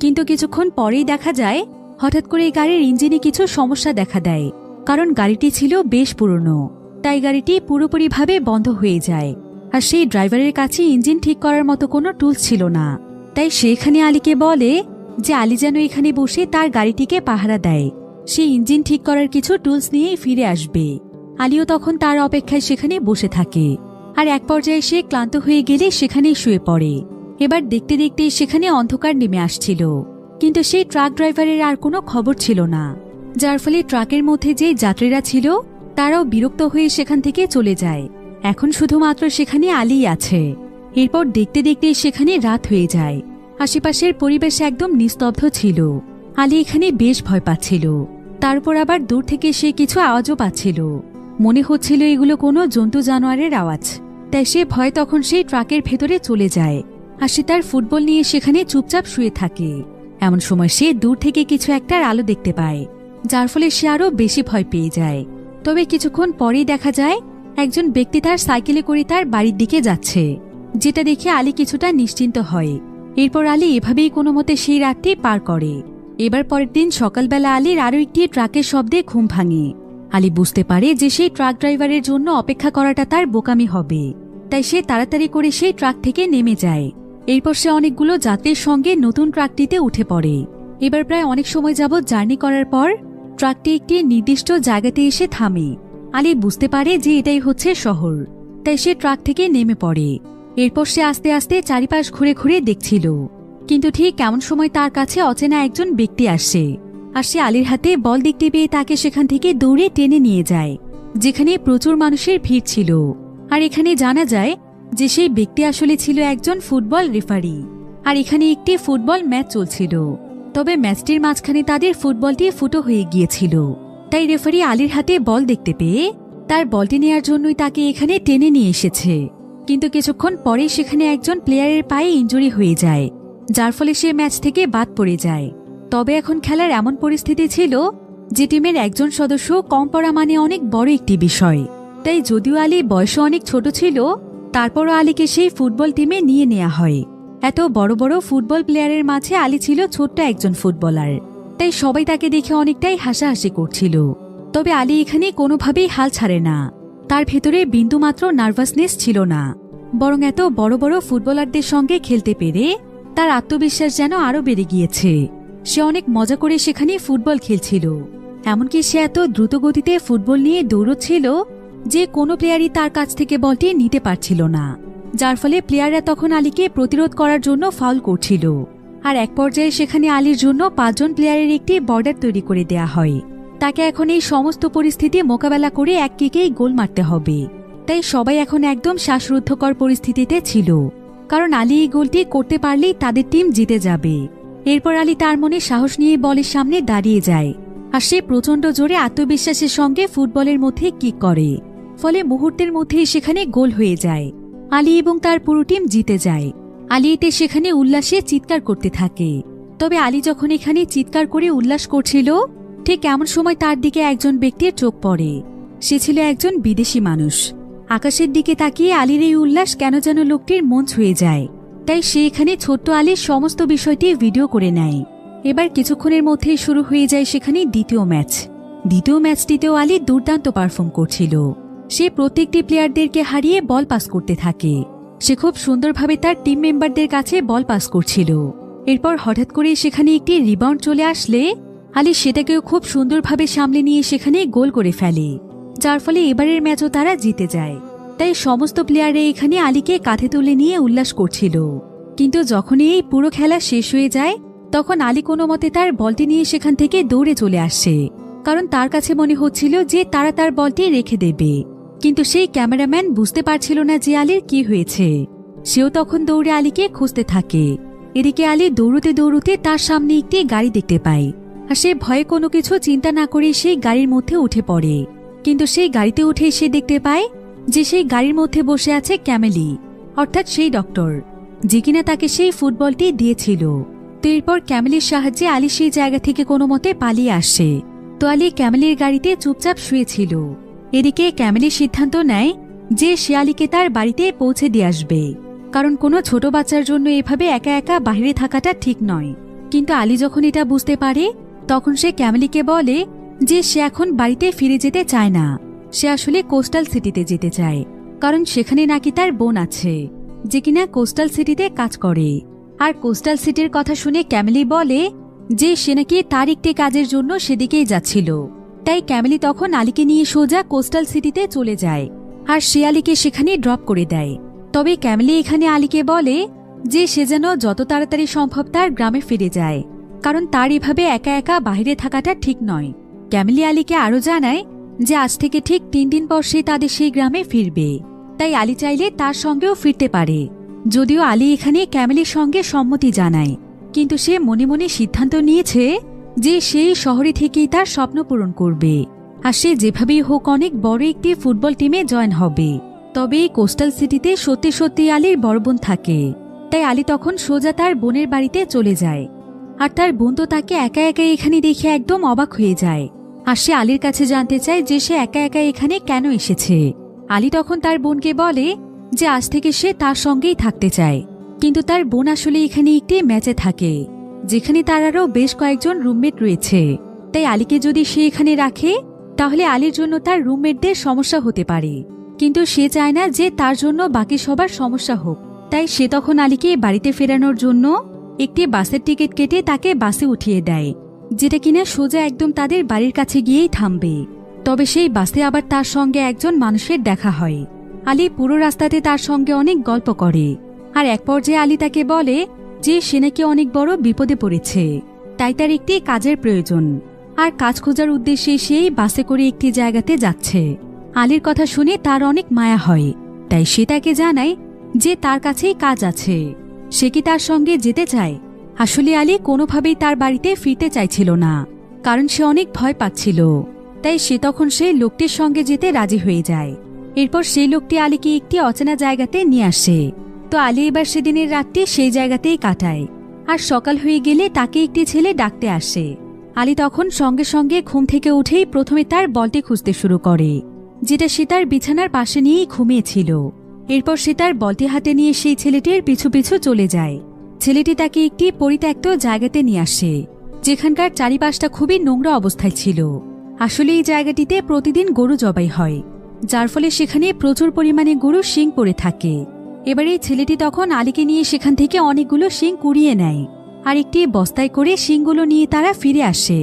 কিন্তু কিছুক্ষণ পরেই দেখা যায় হঠাৎ করে গাড়ির ইঞ্জিনে কিছু সমস্যা দেখা দেয়, কারণ গাড়িটি ছিল বেশ পুরনো। তাই গাড়িটি পুরোপুরিভাবে বন্ধ হয়ে যায়। আর সেই ড্রাইভারের কাছে ইঞ্জিন ঠিক করার মতো কোনো টুলস ছিল না। তাই সেখানে আলীকে বলে যে আলী যেন এখানে বসে তার গাড়িটিকে পাহারা দেয়, সে ইঞ্জিন ঠিক করার কিছু টুলস নিয়েই ফিরে আসবে। আলীও তখন তার অপেক্ষায় সেখানে বসে থাকে। আর এক পর্যায়ে সে ক্লান্ত হয়ে গেলে সেখানেই শুয়ে পড়ে। এবার দেখতে দেখতে সেখানে অন্ধকার নেমে আসছিল, কিন্তু সেই ট্রাক ড্রাইভারের আর কোনো খবর ছিল না, যার ফলে ট্রাকের মধ্যে যে যাত্রীরা ছিল তারাও বিরক্ত হয়ে সেখান থেকে চলে যায়। এখন শুধুমাত্র সেখানে আলীই আছে। এরপর দেখতে দেখতে সেখানে রাত হয়ে যায়। আশেপাশের পরিবেশ একদম নিস্তব্ধ ছিল। আলী এখানে বেশ ভয় পাচ্ছিল। তারপর আবার দূর থেকে সে কিছু আওয়াজও পাচ্ছিল। মনে হচ্ছিল এগুলো কোনো জন্তু জানোয়ারের আওয়াজ। তাই সে ভয় তখন সেই ট্রাকের ভেতরে চলে যায়। আর সে তার ফুটবল নিয়ে সেখানে চুপচাপ শুয়ে থাকে। এমন সময় সে দূর থেকে কিছু একটার আলো দেখতে পায়, যার ফলে সে আরো বেশি ভয় পেয়ে যায়। তবে কিছুক্ষণ পরেই দেখা যায় একজন ব্যক্তি তার সাইকেলে করে তার বাড়ির দিকে যাচ্ছে, যেটা দেখে আলী কিছুটা নিশ্চিন্ত হয়। এরপর আলী এভাবেই কোনো মতে সেই রাতটি পার করে। এবার পরের দিন সকালবেলা আলীর আরও একটি ট্রাকের শব্দে ঘুম ভাঙে। আলী বুঝতে পারে যে সেই ট্রাক ড্রাইভারের জন্য অপেক্ষা করাটা তার বোকামি হবে। তাই সে তাড়াতাড়ি করে সেই ট্রাক থেকে নেমে যায়। এরপর সে অনেকগুলো যাত্রীর সঙ্গে নতুন ট্রাকটিতে উঠে পড়ে। এবার প্রায় অনেক সময় যাবৎ জার্নি করার পর ট্রাকটি একটি নির্দিষ্ট জায়গাতে এসে থামে। আলী বুঝতে পারে যে এটাই হচ্ছে শহর। তাই সে ট্রাক থেকে নেমে পড়ে। এরপর সে আস্তে আস্তে চারিপাশ ঘুরে ঘুরে দেখছিল। কিন্তু ঠিক এমন সময় তার কাছে অচেনা একজন ব্যক্তি আসে। আর সে আলীর হাতে বল দেখতে পেয়ে তাকে সেখান থেকে দৌড়ে টেনে নিয়ে যায়, যেখানে প্রচুর মানুষের ভিড় ছিল। আর এখানে জানা যায় যে সেই ব্যক্তি আসলে ছিল একজন ফুটবল রেফারি। আর এখানে একটি ফুটবল ম্যাচ চলছিল। তবে ম্যাচটির মাঝখানে তাদের ফুটবলটি ফুটো হয়ে গিয়েছিল। তাই রেফারি আলীর হাতে বল দেখতে পেয়ে তার বলটি নেয়ার জন্যই তাকে এখানে টেনে নিয়ে এসেছে। কিন্তু কিছুক্ষণ পরে সেখানে একজন প্লেয়ারের পায়ে ইনজুরি হয়ে যায়, যার ফলে সে ম্যাচ থেকে বাদ পড়ে যায়। তবে এখন খেলার এমন পরিস্থিতি ছিল যে টিমের একজন সদস্য কম পড়া মানে অনেক বড় একটি বিষয়। তাই যদিও আলী বয়সে অনেক ছোট ছিল, তারপরও আলীকে সেই ফুটবল টিমে নিয়ে নেওয়া হয়। এত বড় বড় ফুটবল প্লেয়ারের মাঝে আলী ছিল ছোট্ট একজন ফুটবলার। তাই সবাই তাকে দেখে অনেকটাই হাসাহাসি করছিল। তবে আলী এখানে কোনোভাবেই হাল ছাড়ে না। তার ভেতরে বিন্দুমাত্র নার্ভাসনেস ছিল না, বরং এত বড় বড় ফুটবলারদের সঙ্গে খেলতে পেরে তার আত্মবিশ্বাস যেন আরো বেড়ে গিয়েছে। সে অনেক মজা করে সেখানে ফুটবল খেলছিল। এমনকি সে এত দ্রুত গতিতে ফুটবল নিয়ে দৌড়চ্ছিল যে কোনো প্লেয়ারই তার কাছ থেকে বলটি নিতে পারছিল না, যার ফলে প্লেয়াররা তখন আলীকে প্রতিরোধ করার জন্য ফাউল করছিল। আর এক পর্যায়ে সেখানে আলীর জন্য 5 জন প্লেয়ারের একটি বর্ডার তৈরি করে দেয়া হয়। তাকে এখন এই সমস্ত পরিস্থিতি মোকাবেলা করে এক কিকেই গোল মারতে হবে। তাই সবাই এখন একদম শ্বাসরুদ্ধকর পরিস্থিতিতে ছিল, কারণ আলী এই গোলটি করতে পারলেই তাদের টিম জিতে যাবে। এরপর আলী তার মনে সাহস নিয়ে বলের সামনে দাঁড়িয়ে যায়। আর সে প্রচন্ড জোরে আত্মবিশ্বাসের সঙ্গে ফুটবলের মধ্যে কিক করে। ফলে মুহূর্তের মধ্যেই সেখানে গোল হয়ে যায়। আলী এবং তার পুরো টিম জিতে যায়। আলী এতে সেখানে উল্লাসে চিৎকার করতে থাকে। তবে আলী যখন এখানে চিৎকার করে উল্লাস করছিল, ঠিক এমন সময় তার দিকে একজন ব্যক্তির চোখ পড়ে। সে ছিল একজন বিদেশি মানুষ। আকাশের দিকে তাকিয়ে আলীর এই উল্লাস কেন যেন লোকটির মন ছুঁয়ে যায়। তাই সে এখানে ছোট্ট আলীর সমস্ত বিষয়টি ভিডিও করে নেয়। এবার কিছুক্ষণের মধ্যেই শুরু হয়ে যায় সেখানে দ্বিতীয় ম্যাচ। দ্বিতীয় ম্যাচটিতেও আলী দুর্দান্ত পারফর্ম করছিল। সে প্রত্যেকটি প্লেয়ারদেরকে হারিয়ে বল পাস করতে থাকে। সে খুব সুন্দরভাবে তার টিম মেম্বারদের কাছে বল পাস করছিল। এরপর হঠাৎ করে সেখানে একটি রিবাউন্ড চলে আসলে আলী সেটাকেও খুব সুন্দরভাবে সামলে নিয়ে সেখানে গোল করে ফেলে, যার ফলে এবারের ম্যাচও তারা জিতে যায়। তাই সমস্ত প্লেয়াররা এখানে আলীকে কাঁধে তুলে নিয়ে উল্লাস করছিল। কিন্তু যখনই এই পুরো খেলা শেষ হয়ে যায় তখন আলী কোনো মতে তার বলটি নিয়ে সেখান থেকে দৌড়ে চলে আসে, কারণ তার কাছে মনে হচ্ছিল যে তারা তার বলটি রেখে দেবে। কিন্তু সেই ক্যামেরাম্যান বুঝতে পারছিল না যে আলীর কি হয়েছে। সেও তখন দৌড়ে আলীকে খুঁজতে থাকে। এদিকে আলী দৌড়তে দৌড়তে তার সামনে একটি গাড়ি দেখতে পায়, আর সে ভয়ে কোনো কিছু চিন্তা না করে সেই গাড়ির মধ্যে উঠে পড়ে। কিন্তু সেই গাড়িতে উঠে সে দেখতে পায় যে সেই গাড়ির মধ্যে বসে আছে ক্যামেলি, অর্থাৎ সেই ডক্টর যে কিনা তাকে সেই ফুটবলটি দিয়েছিল। তো এরপর ক্যামেলির সাহায্যে আলী সেই জায়গা থেকে কোনো মতে পালিয়ে আসে। তো আলী ক্যামেলির গাড়িতে চুপচাপ শুয়েছিল। এদিকে ক্যামেলির সিদ্ধান্ত নেয় যে সে আলীকে তার বাড়িতে পৌঁছে দিয়ে আসবে, কারণ কোনো ছোট বাচ্চার জন্য এভাবে একা একা বাইরে থাকাটা ঠিক নয়। কিন্তু আলী যখন এটা বুঝতে পারে তখন সে ক্যামেলিকে বলে যে সে এখন বাড়িতে ফিরে যেতে চায় না, সে আসলে কোস্টাল সিটিতে যেতে চায়, কারণ সেখানে নাকি তার বোন আছে যে কিনা কোস্টাল সিটিতে কাজ করে। আর কোস্টাল সিটির কথা শুনে ক্যামেলি বলে যে সে নাকি তার একটি কাজের জন্য সেদিকেই যাচ্ছিল। তাই ক্যামেলি তখন আলীকে নিয়ে সোজা কোস্টাল সিটিতে চলে যায়, আর সে আলীকে সেখানে ড্রপ করে দেয়। তবে ক্যামেলি এখানে আলীকে বলে যে সে যেন যত তাড়াতাড়ি সম্ভব তার গ্রামে ফিরে যায়, কারণ তার এভাবে একা একা বাইরে থাকাটা ঠিক নয়। ক্যামেলি আলীকে আরও জানায় যে আজ থেকে ঠিক 3 দিন পর সে তাদের সেই গ্রামে ফিরবে, তাই আলী চাইলে তার সঙ্গেও ফিরতে পারে। যদিও আলী এখানে ক্যামেলির সঙ্গে সম্মতি জানায়, কিন্তু সে মনে মনে সিদ্ধান্ত নিয়েছে যে সেই শহরে থেকেই তার স্বপ্ন পূরণ করবে, আর সে যেভাবেই হোক অনেক বড় একটি ফুটবল টিমে জয়েন হবে। তবে এই কোস্টাল সিটিতে সত্যি সত্যি আলীর বড় বোন থাকে, তাই আলী তখন সোজা তার বোনের বাড়িতে চলে যায়। আর তার বোন তো তাকে একা একা এখানে দেখে একদম অবাক হয়ে যায়, আর সে আলীর কাছে জানতে চায় যে সে একা একা এখানে কেন এসেছে। আলী তখন তার বোনকে বলে যে আজ থেকে সে তার সঙ্গেই থাকতে চায়, কিন্তু তার বোন আসলে এখানে একটি ম্যাচে থাকে যেখানে তার আরও বেশ কয়েকজন রুমমেট রয়েছে। তাই আলীকে যদি সে এখানে রাখে তাহলে আলীর জন্য তার রুমমেটদের সমস্যা হতে পারে, কিন্তু সে চায় না যে তার জন্য বাকি সবার সমস্যা হোক। তাই সে তখন আলীকে বাড়িতে ফেরানোর জন্য একটি বাসের টিকিট কেটে তাকে বাসে উঠিয়ে দেয়, যেটা কিনা সোজা একদম তাদের বাড়ির কাছে গিয়েই থামবে। তবে সেই বাসে আবার তার সঙ্গে একজন মানুষের দেখা হয়। আলী পুরো রাস্তাতে তার সঙ্গে অনেক গল্প করে, আর এক পর্যায়ে আলী তাকে বলে যে সে নাকি অনেক বড় বিপদে পড়েছে, তাই তার একটি কাজের প্রয়োজন, আর কাজ খোঁজার উদ্দেশ্যে সেই বাসে করে একটি জায়গাতে যাচ্ছে। আলীর কথা শুনে তার অনেক মায়া হয়, তাই সে তাকে জানায় যে তার কাছেই কাজ আছে, সে কি তার সঙ্গে যেতে চায়। আসলে আলী কোনোভাবেই তার বাড়িতে ফিরতে চাইছিল না, কারণ সে অনেক ভয় পাচ্ছিল। তাই সে তখন সেই লোকটির সঙ্গে যেতে রাজি হয়ে যায়। এরপর সেই লোকটি আলীকে একটি অচেনা জায়গাতে নিয়ে আসে। তো আলী এবার সেদিনের রাতটি সেই জায়গাতেই কাটায়, আর সকাল হয়ে গেলে তাকে একটি ছেলে ডাকতে আসে। আলী তখন সঙ্গে সঙ্গে ঘুম থেকে উঠেই প্রথমে তার বলটি খুঁজতে শুরু করে, যেটা সে তার বিছানার পাশে নিয়েই ঘুমিয়েছিল। এরপর সে তার বলটি হাতে নিয়ে সেই ছেলেটির পিছু পিছু চলে যায়। ছেলেটি তাকে একটি পরিত্যক্ত জায়গাতে নিয়ে আসে, যেখানকার চারিপাশটা খুবই নোংরা অবস্থায় ছিল। আসলে এই জায়গাটিতে প্রতিদিন গরু জবাই হয়, যার ফলে সেখানে প্রচুর পরিমাণে গরুর শিং পড়ে থাকে। এবার এই ছেলেটি তখন আলীকে নিয়ে সেখান থেকে অনেকগুলো শিং কুড়িয়ে নেয়, আর একটি বস্তায় করে শিংগুলো নিয়ে তারা ফিরে আসে।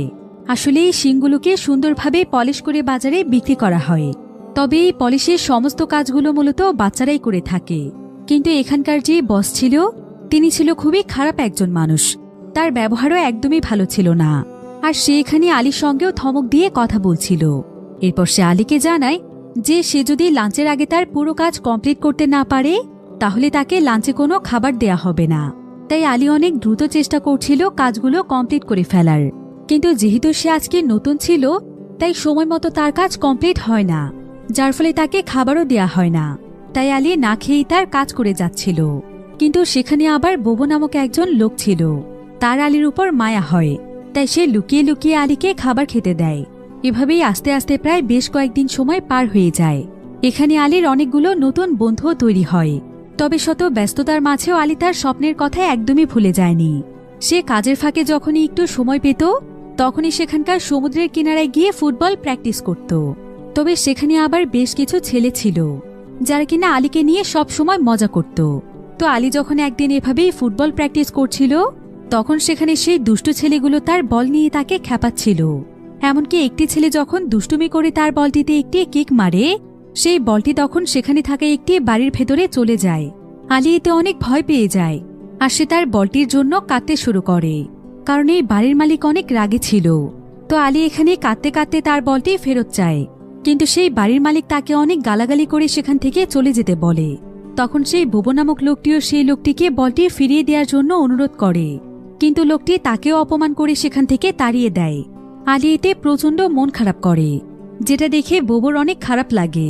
আসলে এই শিংগুলোকে সুন্দরভাবে পলিশ করে বাজারে বিক্রি করা হয়। তবে এই পলিশের সমস্ত কাজগুলো মূলত বাচ্চারাই করে থাকে। কিন্তু এখানকার যে বস ছিল তিনি ছিল খুবই খারাপ একজন মানুষ, তার ব্যবহারও একদমই ভালো ছিল না। আর সে এখানে আলীর সঙ্গেও ধমক দিয়ে কথা বলছিল। এরপর সে আলীকে জানায় যে সে যদি লাঞ্চের আগে তার পুরো কাজ কমপ্লিট করতে না পারে তাহলে তাকে লাঞ্চে কোনো খাবার দেয়া হবে না। তাই আলী অনেক দ্রুত চেষ্টা করছিল কাজগুলো কমপ্লিট করে ফেলার, কিন্তু যেহেতু সে আজকে নতুন ছিল তাই সময় মতো তার কাজ কমপ্লিট হয় না, যার ফলে তাকে খাবারও দেয়া হয় না। তাই আলী না খেয়েই তার কাজ করে যাচ্ছিল। কিন্তু সেখানে আবার বোবো নামক একজন লোক ছিল, তার আলীর উপর মায়া হয়, তাই সে লুকিয়ে লুকিয়ে আলীকে খাবার খেতে দেয়। এভাবেই আস্তে আস্তে প্রায় বেশ কয়েকদিন সময় পার হয়ে যায়। এখানে আলীর অনেকগুলো নতুন বন্ধুও তৈরি হয়। তবে শত ব্যস্ততার মাঝেও আলী তার স্বপ্নের কথা একদমই ভুলে যায়নি। সে কাজের ফাঁকে যখনই একটু সময় পেত তখনই সেখানকার সমুদ্রের কিনারায় গিয়ে ফুটবল প্র্যাকটিস করত। তবে সেখানে আবার বেশ কিছু ছেলে ছিল যারা কিনা আলীকে নিয়ে সব সময় মজা করত। তো আলী যখন একদিন এভাবেই ফুটবল প্র্যাকটিস করছিল তখন সেখানে সেই দুষ্টু ছেলেগুলো তার বল নিয়ে তাকে খেপাচ্ছিল। এমনকি একটি ছেলে যখন দুষ্টুমি করে তার বলটিতে একটি কিক মারে, সেই বলটি তখন সেখানে থাকা একটি বাড়ির ভেতরে চলে যায়। আলী এতে অনেক ভয় পেয়ে যায়, আর সে তার বলটির জন্য কাঁদতে শুরু করে, কারণ এই বাড়ির মালিক অনেক রাগী ছিল। তো আলী এখানে কাঁদতে কাঁদতে তার বলটি ফেরত চায়, কিন্তু সেই বাড়ির মালিক তাকে অনেক গালাগালি করে সেখান থেকে চলে যেতে বলে। তখন সেই বুবু নামক লোকটিও সেই লোকটিকে বলটি ফিরিয়ে দেওয়ার জন্য অনুরোধ করে, কিন্তু লোকটি তাকেও অপমান করে সেখান থেকে তাড়িয়ে দেয়। আলী এতে প্রচণ্ড মন খারাপ করে, যেটা দেখে বুবুর অনেক খারাপ লাগে।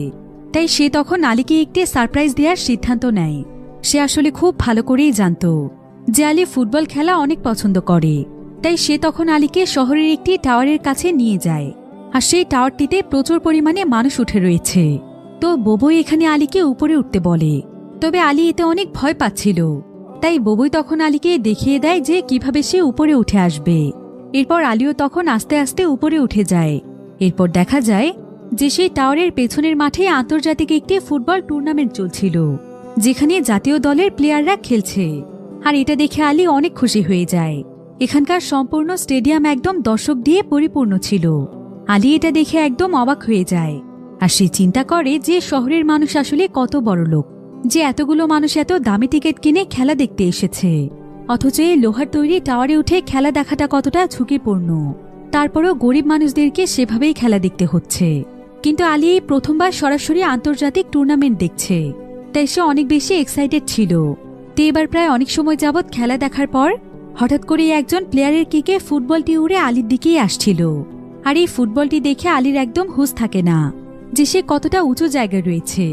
তাই সে তখন আলীকে একটি সারপ্রাইজ দেওয়ার সিদ্ধান্ত নেয়। সে আসলে খুব ভালো করেই জানত যে আলী ফুটবল খেলা অনেক পছন্দ করে, তাই সে তখন আলীকে শহরের একটি টাওয়ারের কাছে নিয়ে যায়। আর সেই টাওয়ারটিতে প্রচুর পরিমাণে মানুষ উঠে রয়েছে। তো বুবু এখানে আলীকে উপরে উঠতে বলে, তবে আলী এতে অনেক ভয় পাচ্ছিল। তাই বুবুই তখন আলীকে দেখিয়ে দেয় যে কিভাবে সে উপরে উঠে আসবে। এরপর আলীও তখন আস্তে আস্তে উপরে উঠে যায়। এরপর দেখা যায় যে সেই টাওয়ারের পেছনের মাঠে আন্তর্জাতিক একটি ফুটবল টুর্নামেন্ট চলছিল, যেখানে জাতীয় দলের প্লেয়াররা খেলছে। আর এটা দেখে আলী অনেক খুশি হয়ে যায়। এখানকার সম্পূর্ণ স্টেডিয়াম একদম দর্শক দিয়ে পরিপূর্ণ ছিল। আলী এটা দেখে একদম অবাক হয়ে যায়। আর সে চিন্তা করে যে শহরের মানুষ আসলে কত বড় লোক, যে এতগুলো মানুষ এত দামি টিকিট কিনে খেলা দেখতে এসেছে। অথচ এই লোহার তৈরি টাওয়ারে উঠে খেলা দেখাটা কতটা ঝুঁকিপূর্ণ। তারপরও গরিব মানুষদেরকে সেভাবেই খেলা দেখতে হচ্ছে। কিন্তু আলী এই প্রথমবার সরাসরি আন্তর্জাতিক টুর্নামেন্ট দেখছে, তাই সে অনেক বেশি এক্সাইটেড ছিল। তো এবার প্রায় অনেক সময় যাবৎ খেলা দেখার পর হঠাৎ করে একজন প্লেয়ারের কিকে ফুটবলটি উড়ে আলীর দিকেই আসছিল। আর এই ফুটবলটি দেখে আলীর একদম হুঁশ থাকে না যে সে কতটা উঁচু জায়গায় রয়েছে।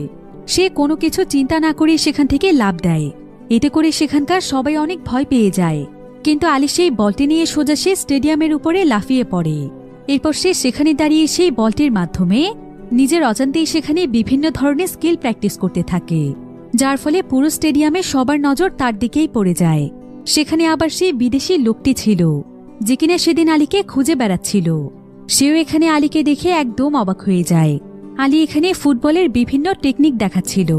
সে কোনো কিছু চিন্তা না করে সেখান থেকে লাফ দেয়। এতে করে সেখানকার সবাই অনেক ভয় পেয়ে যায়। কিন্তু আলী সেই বলটি নিয়ে সোজা সে স্টেডিয়ামের উপরে লাফিয়ে পড়ে। এরপর সে সেখানে দাঁড়িয়ে সেই বলটির মাধ্যমে নিজের অজান্তেই সেখানে বিভিন্ন ধরনের স্কিল প্র্যাকটিস করতে থাকে, যার ফলে পুরো স্টেডিয়ামে সবার নজর তার দিকেই পড়ে যায়। সেখানে আবার সেই বিদেশি লোকটি ছিল, যে কিনা সেদিন আলীকে খুঁজে বেড়াচ্ছিল। সেও এখানে আলীকে দেখে একদম অবাক হয়ে যায়। আলী এখানে ফুটবলের বিভিন্ন টেকনিক দেখাচ্ছিল,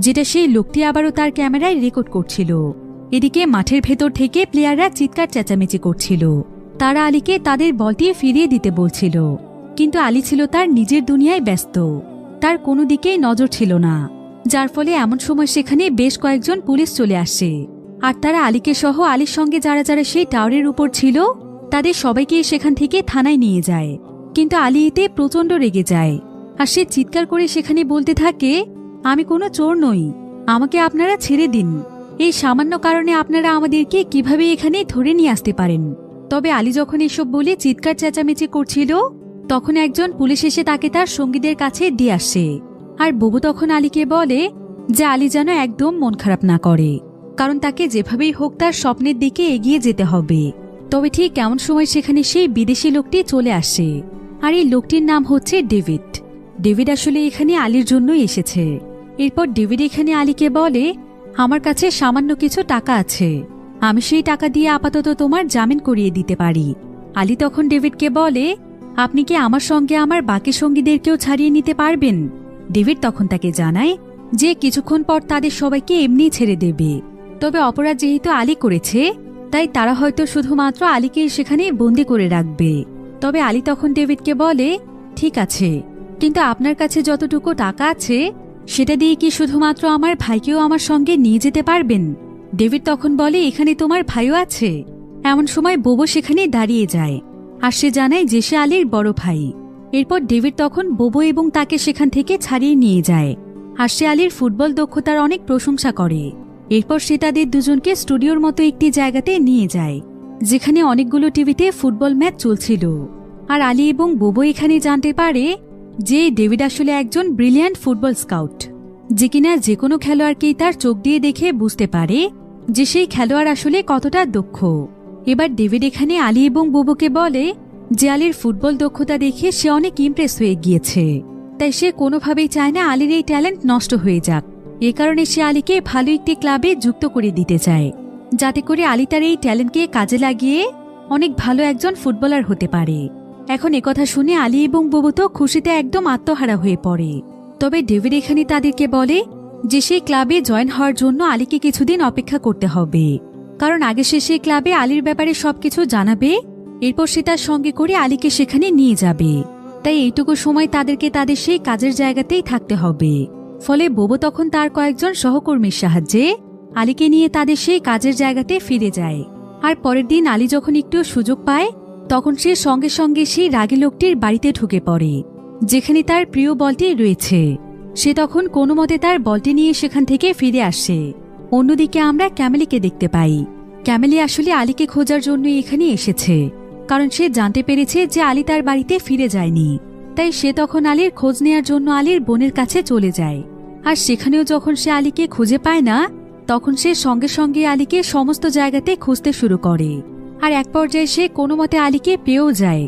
যেটা সেই লোকটি আবারও তার ক্যামেরায় রেকর্ড করছিল। এদিকে মাঠের ভেতর থেকে প্লেয়াররা চিৎকার চেঁচামেচি করছিল। তারা আলীকে তাদের বলটি ফিরিয়ে দিতে বলছিল, কিন্তু আলী ছিল তার নিজের দুনিয়ায় ব্যস্ত। তার কোনো দিকেই নজর ছিল না, যার ফলে এমন সময় সেখানে বেশ কয়েকজন পুলিশ চলে আসে। আর তারা আলীকে সহ আলীর সঙ্গে যারা যারা সেই টাওয়ারের উপর ছিল তাদের সবাইকে সেখান থেকে থানায় নিয়ে যায়। কিন্তু আলী এতে প্রচণ্ড রেগে যায়। আর সে চিৎকার করে সেখানে বলতে থাকে, আমি কোনো চোর নই, আমাকে আপনারা ছেড়ে দিন। এই সামান্য কারণে আপনারা আমাদেরকে কিভাবে এখানে ধরে নিয়ে আসতে পারেন? তবে আলী যখন এসব বলে চিৎকার চেঁচামেচি করছিল, তখন একজন পুলিশ এসে তাকে তার সঙ্গীদের কাছে দিয়ে আসে। আর বুবু তখন আলীকে বলে যে আলী যেন একদম মন খারাপ না করে, কারণ তাকে যেভাবেই হোক তার স্বপ্নের দিকে এগিয়ে যেতে হবে। তবে ঠিক কেমন সময় সেখানে সেই বিদেশি লোকটি চলে আসে। আর এই লোকটির নাম হচ্ছে ডেভিড। ডেভিড আসলে এখানে আলীর জন্যই এসেছে। এরপর ডেভিড এখানে আলীকে বলে, আমার কাছে সামান্য কিছু টাকা আছে, আমি সেই টাকা দিয়ে আপাতত তোমার জামিন করিয়ে দিতে পারি। আলী তখন ডেভিডকে বলে, আপনি কি আমার সঙ্গে আমার বাকি সঙ্গীদেরকেও ছাড়িয়ে নিতে পারবেন? ডেভিড তখন তাকে জানায় যে কিছুক্ষণ পর তাদের সবাইকে এমনি ছেড়ে দেবে। তবে অপরাধ যেহেতু আলী করেছে, তাই তারা হয়তো শুধুমাত্র আলীকে সেখানে বন্দি করে রাখবে। তবে আলী তখন ডেভিডকে বলে, ঠিক আছে, কিন্তু আপনার কাছে যতটুকু টাকা আছে সেটা দিয়ে কি শুধুমাত্র আমার ভাইকেও আমার সঙ্গে নিয়ে যেতে পারবেন? ডেভিড তখন বলে, এখানে তোমার ভাইও আছে। এমন সময় বুবু সেখানে দাঁড়িয়ে যায়, আর সে জানায় যে সে আলীর বড় ভাই। এরপর ডেভিড তখন বুবু এবং তাকে সেখান থেকে ছাড়িয়ে নিয়ে যায়। আর সে আলীর ফুটবল দক্ষতার অনেক প্রশংসা করে। এরপর সে তাদের দুজনকে স্টুডিওর মতো একটি জায়গাতে নিয়ে যায়, যেখানে অনেকগুলো টিভিতে ফুটবল ম্যাচ চলছিল। আর আলী এবং বুবু এখানে জানতে পারে যে ডেভিড আসলে একজন ব্রিলিয়ান্ট ফুটবল স্কাউট, যে কিনা যে কোনো খেলোয়াড়কেই তার চোখ দিয়ে দেখে বুঝতে পারে যে সেই খেলোয়াড় আসলে কতটা দক্ষ। এবার ডেভিড এখানে আলী এবং বুবুকে বলে যে আলীর ফুটবল দক্ষতা দেখে সে অনেক ইমপ্রেস হয়ে গিয়েছে, তাই সে কোনোভাবেই চায় না আলীর এই ট্যালেন্ট নষ্ট হয়ে যাক। এ কারণে সে আলীকে ভালো একটি ক্লাবে যুক্ত করে দিতে চায়, যাতে করে আলী তার এই ট্যালেন্টকে কাজে লাগিয়ে অনেক ভালো একজন ফুটবলার হতে পারে। এখন একথা শুনে আলী এবং বুবু তো খুশিতে একদম আত্মহারা হয়ে পড়ে। তবে ডেভিড এখানে তাদেরকে বলে যে সেই ক্লাবে জয়েন হওয়ার জন্য আলীকে কিছুদিন অপেক্ষা করতে হবে, কারণ আগে সে সেই ক্লাবে আলীর ব্যাপারে সবকিছু জানাবে, এরপর সে তার সঙ্গে করে আলীকে সেখানে নিয়ে যাবে। তাই এইটুকু সময় তাদেরকে তাদের সেই কাজের জায়গাতেই থাকতে হবে। ফলে বুবু তখন তার কয়েকজন সহকর্মীর সাহায্যে আলীকে নিয়ে তাদের সেই কাজের জায়গাতে ফিরে যায়। আর পরের দিন আলী যখন একটু সুযোগ পায় তখন সে সঙ্গে সঙ্গে সেই রাগী লোকটির বাড়িতে ঢুকে পড়ে, যেখানে তার প্রিয় বলটি রয়েছে। সে তখন কোনো মতে তার বলটি নিয়ে সেখান থেকে ফিরে আসে। অন্যদিকে আমরা ক্যামেলিকে দেখতে পাই। ক্যামেলি আসলে আলীকে খোঁজার জন্য এখানে এসেছে, কারণ সে জানতে পেরেছে যে আলী তার বাড়িতে ফিরে যায়নি। তাই সে তখন আলীর খোঁজ নেয়ার জন্য আলীর বোনের কাছে চলে যায়। আর সেখানেও যখন সে আলীকে খুঁজে পায় না তখন সে সঙ্গে সঙ্গে আলীকে সমস্ত জায়গাতে খুঁজতে শুরু করে। আর এক পর্যায়ে সে কোনো মতে আলীকে পেয়েও যায়।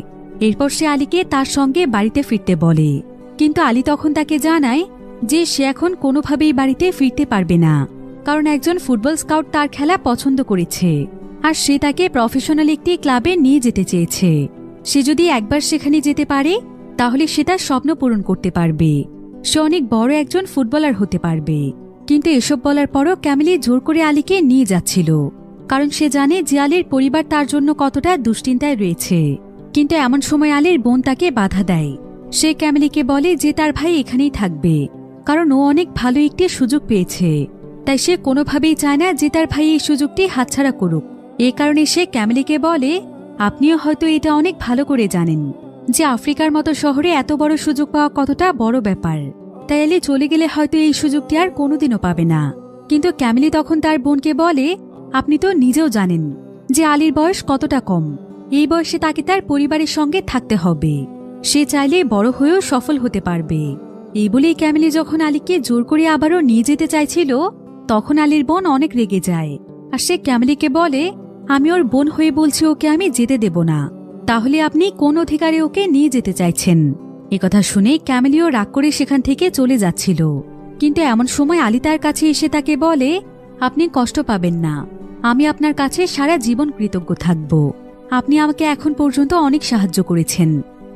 এরপর সে আলীকে তার সঙ্গে বাড়িতে ফিরতে বলে, কিন্তু আলী তখন তাকে জানায় যে সে এখন কোনোভাবেই বাড়িতে ফিরতে পারবে না, কারণ একজন ফুটবল স্কাউট তার খেলা পছন্দ করেছে আর সে তাকে প্রফেশনাল একটি ক্লাবে নিয়ে যেতে চেয়েছে। সে যদি একবার সেখানে যেতে পারে তাহলে সে তার স্বপ্ন পূরণ করতে পারবে, সে অনেক বড় একজন ফুটবলার হতে পারবে। কিন্তু এসব বলার পরও ক্যামেলি জোর করে আলীকে নিয়ে যাচ্ছিল, কারণ সে জানে যে আলীর পরিবার তার জন্য কতটা দুশ্চিন্তায় রয়েছে। কিন্তু এমন সময় আলীর বোন তাকে বাধা দেয়। সে ক্যামেলিকে বলে যে তার ভাই এখানেই থাকবে, কারণ ও অনেক ভালো একটি সুযোগ পেয়েছে। তাই সে কোনোভাবেই চায় না যে তার ভাই এই সুযোগটি হাতছাড়া করুক। এ কারণে সে ক্যামেলিকে বলে, আপনিও হয়তো এটা অনেক ভালো করে জানেন যে আফ্রিকার মতো শহরে এত বড় সুযোগ পাওয়া কতটা বড় ব্যাপার। তাই আলী চলে গেলে হয়তো এই সুযোগটি আর কোনোদিনও পাবে না। কিন্তু ক্যামেলি তখন তার বোনকে বলে, আপনি তো নিজেও জানেন যে আলীর বয়স কতটা কম। এই বয়সে তাকে তার পরিবারের সঙ্গে থাকতে হবে। সে চাইলে বড় হয়েও সফল হতে পারবে। এই বলেই ক্যামেলি যখন আলীকে জোর করে আবারও নিয়ে যেতে চাইছিল তখন আলীর বোন অনেক রেগে যায়। আর সে ক্যামেলিকে বলে, আমি ওর বোন হয়ে বলছি ওকে আমি যেতে দেব না, তাহলে আপনি কোন অধিকারে ওকে নিয়ে যেতে চাইছেন? একথা শুনে ক্যামেলিও রাগ করে সেখান থেকে চলে যাচ্ছিল। কিন্তু এমন সময় আলী তার কাছে এসে তাকে বলে, আপনি কষ্ট পাবেন না, আমি আপনার কাছে সারা জীবন কৃতজ্ঞ থাকব। আপনি আমাকে এখন পর্যন্ত অনেক সাহায্য করেছেন,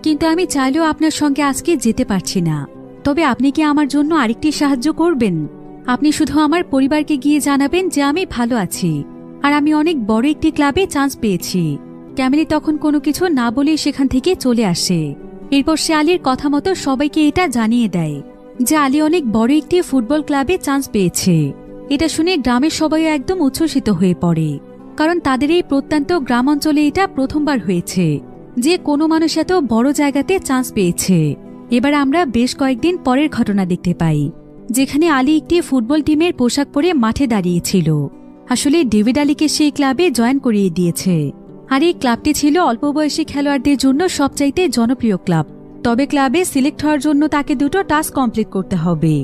কিন্তু আমি চাইলেও আপনার সঙ্গে আজকে যেতে পারছি না। তবে আপনি কি আমার জন্য আরেকটি সাহায্য করবেন? আপনি শুধু আমার পরিবারকে গিয়ে জানাবেন যে আমি ভালো আছি আর আমি অনেক বড় একটি ক্লাবে চান্স পেয়েছি। ক্যামেলি তখন কোনো কিছু না বলে সেখান থেকে চলে আসে। এরপর সে আলীর কথা মতো সবাইকে এটা জানিয়ে দেয় যে আলী অনেক বড় একটি ফুটবল ক্লাবে চান্স পেয়েছে। এটা শুনে গ্রামের সবাই একদম উচ্ছ্বসিত হয়ে পড়ে, কারণ তাদের এই প্রত্যন্ত গ্রাম অঞ্চলে এটা প্রথমবার হয়েছে যে কোনো মানুষ এত বড় জায়গাতে চান্স পেয়েছে। এবার আমরা বেশ কয়েকদিন পরের ঘটনা দেখতে পাই, যেখানে আলী একটি ফুটবল টিমের পোশাক পরে মাঠে দাঁড়িয়েছিল। আসলে ডেভিড আলীকে সেই ক্লাবে জয়েন করিয়ে দিয়েছে। আর এই ক্লাবটি ছিল অল্প বয়সী খেলোয়াড়দের জন্য সবচাইতে জনপ্রিয় ক্লাব। তবে ক্লাবে সিলেক্ট হওয়ার জন্য তাকে দুটো টাস্ক কমপ্লিট করতে হবে,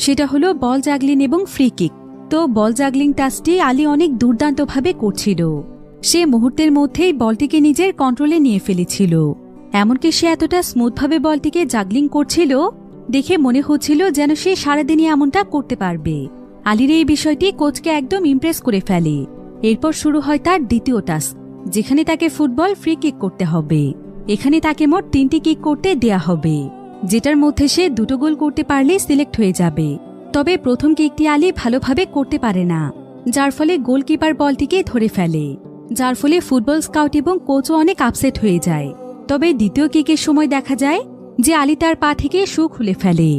সেটা হলো বল জাগলিং এবং ফ্রি কিক। তো বল জাগলিং টাস্কটি আলী অনেক দুর্দান্তভাবে করছিল। সে মুহূর্তের মধ্যেই বলটিকে নিজের কন্ট্রোলে নিয়ে ফেলেছিল। এমনকি সে এতটা স্মুথভাবে বলটিকে জাগলিং করছিল দেখে মনে হচ্ছিল যেন সে সারাদিনই এমনটা করতে পারবে। আলীর এই বিষয়টি কোচকে একদম ইমপ্রেস করে ফেলে। এরপর শুরু হয় তার দ্বিতীয় টাস্ক, যেখানে তাকে ফুটবল ফ্রি কিক করতে হবে। এখানে তাকে মোট 3টি কিক করতে দেয়া হবে, যেটার মধ্যে সে 2টো গোল করতে পারলে সিলেক্ট হয়ে যাবে। তবে প্রথম কিকটি আলী ভালোভাবে করতে পারে না, যার ফলে গোলকিপার বলটিকে ধরে ফেলে, যার ফলে ফুটবল স্কাউট এবং কোচও অনেক আপসেট হয়ে যায়। তবে দ্বিতীয় কিকের সময় দেখা যায় যে আলী তার পা থেকে শু খুলে ফেলে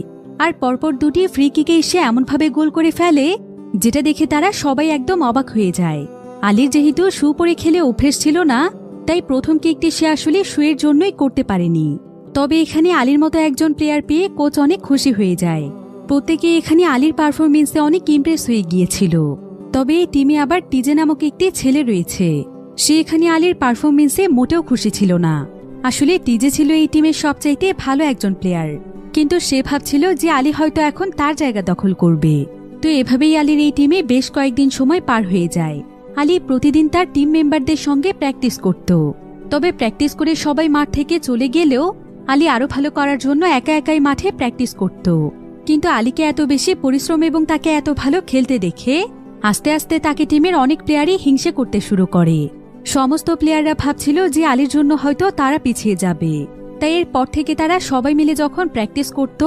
আর পরপর 2টি ফ্রি কিকে এসে এমনভাবে গোল করে ফেলে যেটা দেখে তারা সবাই একদম অবাক হয়ে যায়। আলীর যেহেতু শু পরে খেলে অভ্যেস ছিল না, তাই প্রথম কিকটি সে আসলে শুয়ের জন্যই করতে পারেনি। তবে এখানে আলীর মতো একজন প্লেয়ার পেয়ে কোচ অনেক খুশি হয়ে যায়। প্রত্যেকে এখানে আলীর পারফরমেন্সে অনেক ইমপ্রেস হয়ে গিয়েছিল। তবে এই টিমে আবার টিজে নামক একটি ছেলে রয়েছে। সে এখানে আলীর পারফরমেন্সে মোটেও খুশি ছিল না। আসলে টিজে ছিল এই টিমের সবচাইতে ভালো একজন প্লেয়ার, কিন্তু সে ভাবছিল যে আলী হয়তো এখন তার জায়গা দখল করবে। তো এভাবেই আলীর এই টিমে বেশ কয়েকদিন সময় পার হয়ে যায়। আলী প্রতিদিন তার টিম মেম্বারদের সঙ্গে প্র্যাকটিস করত। তবে প্র্যাকটিস করে সবাই মাঠ থেকে চলে গেলেও আলী আরো ভালো করার জন্য একা একাই মাঠে প্র্যাকটিস করত। কিন্তু আলীকে এত বেশি পরিশ্রম এবং তাকে এত ভালো খেলতে দেখে আস্তে আস্তে তাকে টিমের অনেক প্লেয়ারই হিংসে করতে শুরু করে। সমস্ত প্লেয়াররা ভাবছিল যে আলীর জন্য হয়তো তারা পিছিয়ে যাবে। তাই এরপর থেকে তারা সবাই মিলে যখন প্র্যাকটিস করত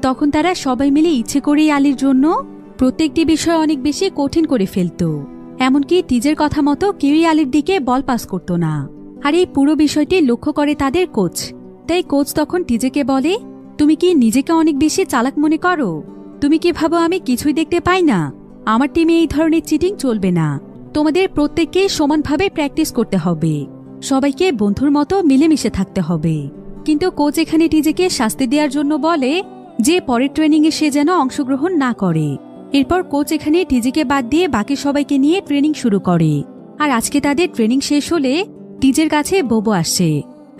তখন তারা সবাই মিলে ইচ্ছে করেই আলীর জন্য প্রত্যেকটি বিষয় অনেক বেশি কঠিন করে ফেলত। এমনকি টিজের কথা মতো কেউই আলীর দিকে বল পাস করত না। আর এই পুরো বিষয়টি লক্ষ্য করে তাদের কোচ। তাই কোচ তখন টিজেকে বলে, তুমি কি নিজেকে অনেক বেশি চালাক মনে করো? তুমি কি ভাবো আমি কিছুই দেখতে পাই না? আমার টিমে এই ধরনের চিটিং চলবে না। তোমাদের প্রত্যেককে সমানভাবে প্র্যাকটিস করতে হবে, সবাইকে বন্ধুর মতো মিলেমিশে থাকতে হবে। কিন্তু কোচ এখানে টিজেকে শাস্তি দেওয়ার জন্য বলে যে পরের ট্রেনিংয়ে সে যেন অংশগ্রহণ না করে। এরপর কোচ এখানে টিজেকে বাদ দিয়ে বাকি সবাইকে নিয়ে ট্রেনিং শুরু করে। আর আজকে তাদের ট্রেনিং শেষ হলে টিজের কাছে বোবো আসে,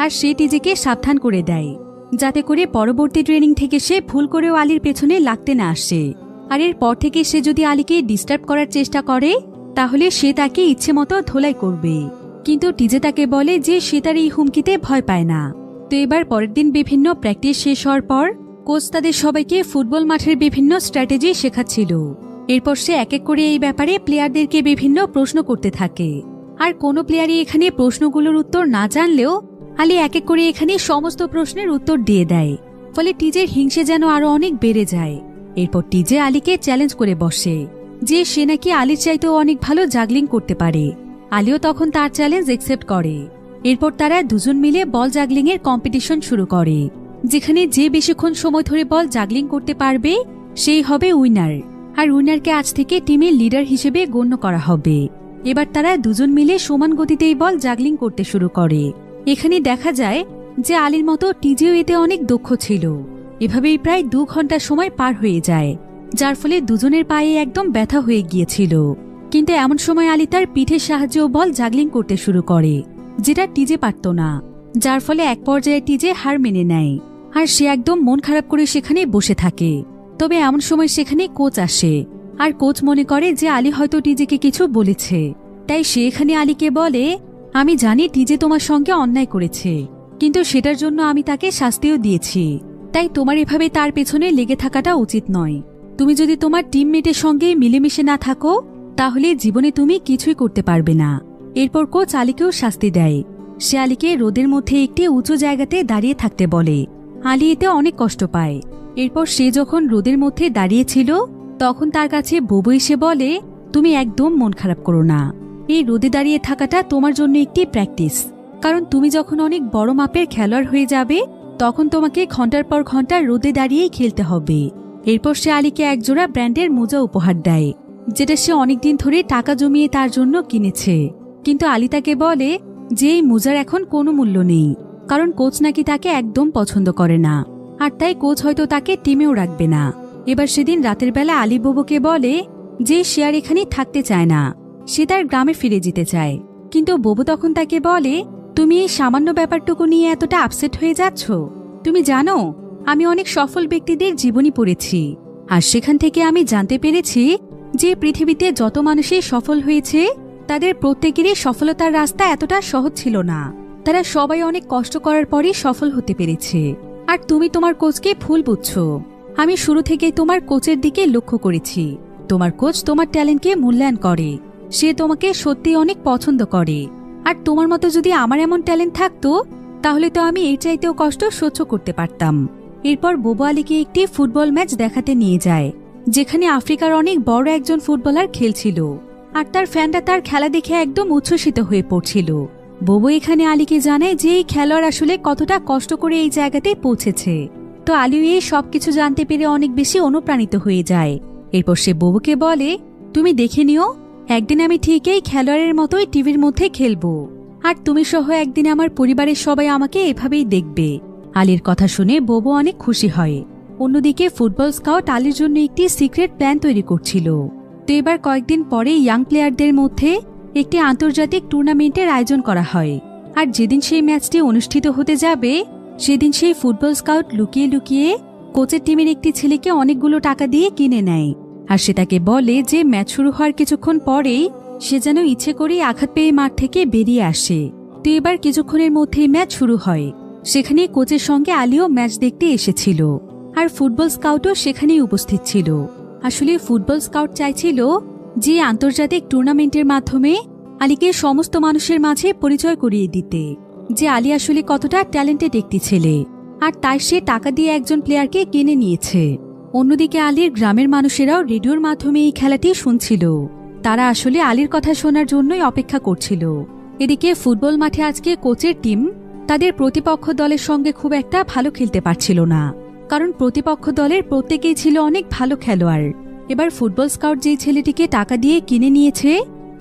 আর সে টিজেকে সাবধান করে দেয় যাতে করে পরবর্তী ট্রেনিং থেকে সে ভুল করেও আলীর পেছনে লাগতে না আসে। আর এরপর থেকে সে যদি আলীকে ডিস্টার্ব করার চেষ্টা করে তাহলে সে তাকে ইচ্ছে মতো ধোলাই করবে। কিন্তু টিজে তাকে বলে যে সে তার এই হুমকিতে ভয় পায় না। তো এবার পরের দিন বিভিন্ন প্র্যাকটিস শেষ হওয়ার পর কোচ তাদের সবাইকে ফুটবল মাঠের বিভিন্ন স্ট্র্যাটেজি শেখাচ্ছিল। এরপর সে এক এক করে এই ব্যাপারে প্লেয়ারদেরকে বিভিন্ন প্রশ্ন করতে থাকে। আর কোনো প্লেয়ারই এখানে প্রশ্নগুলোর উত্তর না জানলেও আলী এক এক করে এখানে সমস্ত প্রশ্নের উত্তর দিয়ে দেয়। ফলে টিজের হিংসে যেন আরো অনেক বেড়ে যায়। এরপর টিজে আলীকে চ্যালেঞ্জ করে বসে যে সে নাকি আলীর চাইতেও অনেক ভালো জাগলিং করতে পারে। আলীও তখন তার চ্যালেঞ্জ একসেপ্ট করে। এরপর তারা দুজন মিলে বল জাগলিং এর কম্পিটিশন শুরু করে, যেখানে যে বেশিক্ষণ সময় ধরে বল জাগলিং করতে পারবে সেই হবে উইনার। আর উইনারকে আজ থেকে টিমের লিডার হিসেবে গণ্য করা হবে। এবার তারা দুজন মিলে সমান গতিতেই বল জাগলিং করতে শুরু করে। এখানে দেখা যায় যে আলীর মতো টিজেও এতে অনেক দক্ষ ছিল। এভাবেই প্রায় 2 ঘন্টা সময় পার হয়ে যায়, যার ফলে দুজনের পায়ে একদম ব্যথা হয়ে গিয়েছিল। কিন্তু এমন সময় আলী তার পিঠের সাহায্যেও বল জাগলিং করতে শুরু করে, যেটা টিজে পারত না। যার ফলে এক পর্যায়ে টিজে হার মেনে নেয়, আর সে একদম মন খারাপ করে সেখানে বসে থাকে। তবে এমন সময় সেখানে কোচ আসে, আর কোচ মনে করে যে আলী হয়তো টিজেকে কিছু বলেছে। তাই সে এখানে আলীকে বলে, আমি জানি টিজে তোমার সঙ্গে অন্যায় করেছে, কিন্তু সেটার জন্য আমি তাকে শাস্তিও দিয়েছি। তাই তোমার এভাবে তার পেছনে লেগে থাকাটা উচিত নয়। তুমি যদি তোমার টিমমেটের সঙ্গে মিলেমিশে না থাকো তাহলে জীবনে তুমি কিছুই করতে পারবে না। এরপর কোচ আলীকেও শাস্তি দেয়। সে আলীকে রোদের মধ্যে একটি উঁচু জায়গাতে দাঁড়িয়ে থাকতে বলে। আলী এতে অনেক কষ্ট পায়। এরপর সে যখন রোদের মধ্যে দাঁড়িয়েছিল তখন তার কাছে বোবো এসে বলে, তুমি একদম মন খারাপ করো না। এই রোদে দাঁড়িয়ে থাকাটা তোমার জন্য একটি প্র্যাকটিস, কারণ তুমি যখন অনেক বড় মাপের খেলোয়াড় হয়ে যাবে তখন তোমাকে ঘন্টার পর ঘন্টা রোদে দাঁড়িয়েই খেলতে হবে। এরপর সে আলীকে একজোড়া ব্র্যান্ডের মোজা উপহার দেয়, যেটা সে অনেকদিন ধরে টাকা জমিয়ে তার জন্য কিনেছে। কিন্তু আলী তাকে বলে যে এই মোজার এখন কোনো মূল্য নেই, কারণ কোচ নাকি তাকে একদম পছন্দ করে না, আর তাই কোচ হয়তো তাকে টিমেও রাখবে না। এবার সেদিন রাতের বেলা আলী বোবোকে বলে যে সে আর এখানে থাকতে চায় না, সে তার গ্রামে ফিরে যেতে চায়। কিন্তু বোবো তখন তাকে বলে, তুমি এই সামান্য ব্যাপারটুকু নিয়ে এতটা আপসেট হয়ে যাচ্ছ? তুমি জানো আমি অনেক সফল ব্যক্তিদের জীবনী পড়েছি, আর সেখান থেকে আমি জানতে পেরেছি যে পৃথিবীতে যত মানুষই সফল হয়েছে তাদের প্রত্যেকেরই সফলতার রাস্তা এতটা সহজ ছিল না। তারা সবাই অনেক কষ্ট করার পরই সফল হতে পেরেছে। আর তুমি তোমার কোচকে ভুল বুঝছো। আমি শুরু থেকে তোমার কোচের দিকে লক্ষ্য করেছি। তোমার কোচ তোমার ট্যালেন্টকে মূল্যায়ন করে, সে তোমাকে সত্যি অনেক পছন্দ করে। আর তোমার মতো যদি আমার এমন ট্যালেন্ট থাকতো তাহলে তো আমি এর চাইতেও কষ্ট সহ্য করতে পারতাম। এরপর বোবো আলীকে একটি ফুটবল ম্যাচ দেখাতে নিয়ে যায়, যেখানে আফ্রিকার অনেক বড় একজন ফুটবলার খেলছিল, আর তার ফ্যানরা তার খেলা দেখে একদম উচ্ছ্বসিত হয়ে পড়ছিল। বোবো এখানে আলীকে জানায় যে এই খেলোয়াড় আসলে কতটা কষ্ট করে এই জায়গাতে পৌঁছেছে। তো আলীও এই সবকিছু জানতে পেরে অনেক বেশি অনুপ্রাণিত হয়ে যায়। এরপর সে বোবোকে বলে, তুমি দেখে নিও, একদিন আমি ঠিক এই খেলোয়াড়ের মতোই টিভির মধ্যে খেলবো, আর তুমি সহ একদিন আমার পরিবারের সবাই আমাকে এভাবেই দেখবে। আলীর কথা শুনে বোবো অনেক খুশি হয়। অন্যদিকে ফুটবল স্কাউট আলীর জন্য একটি সিক্রেট প্ল্যান তৈরি করছিল। তো এবার কয়েকদিন পরে ইয়াং প্লেয়ারদের মধ্যে একটি আন্তর্জাতিক টুর্নামেন্টের আয়োজন করা হয়। আর যেদিন সেই ম্যাচটি অনুষ্ঠিত হতে যাবে সেদিন সেই ফুটবল স্কাউট লুকিয়ে লুকিয়ে কোচের টিমের একটি ছেলেকে অনেকগুলো টাকা দিয়ে কিনে নেয়। আর সে তাকে বলে যে ম্যাচ শুরু হওয়ার কিছুক্ষণ পরেই সে যেন ইচ্ছে করেই আঘাত পেয়ে মাঠ থেকে বেরিয়ে আসে। তো এবার কিছুক্ষণের মধ্যেই ম্যাচ শুরু হয়। সেখানে কোচের সঙ্গে আলীও ম্যাচ দেখতে এসেছিল, আর ফুটবল স্কাউটও সেখানেই উপস্থিত ছিল। আসলে ফুটবল স্কাউট চাইছিল যে আন্তর্জাতিক টুর্নামেন্টের মাধ্যমে আলীকে সমস্ত মানুষের মাঝে পরিচয় করিয়ে দিতে, যে আলী আসলে কতটা ট্যালেন্টেড একটি ছেলে, আর তাই সে টাকা দিয়ে একজন প্লেয়ারকে কিনে নিয়েছে। অন্যদিকে আলীর গ্রামের মানুষেরাও রেডিওর মাধ্যমে এই খেলাটি শুনছিল। তারা আসলে আলীর কথা শোনার জন্যই অপেক্ষা করছিল। এদিকে ফুটবল মাঠে আজকে কোচের টিম তাদের প্রতিপক্ষ দলের সঙ্গে খুব একটা ভালো খেলতে পারছিল না, কারণ প্রতিপক্ষ দলের প্রত্যেকেই ছিল অনেক ভালো খেলোয়াড়। এবার ফুটবল স্কাউট যেই ছেলেটিকে টাকা দিয়ে কিনে নিয়েছে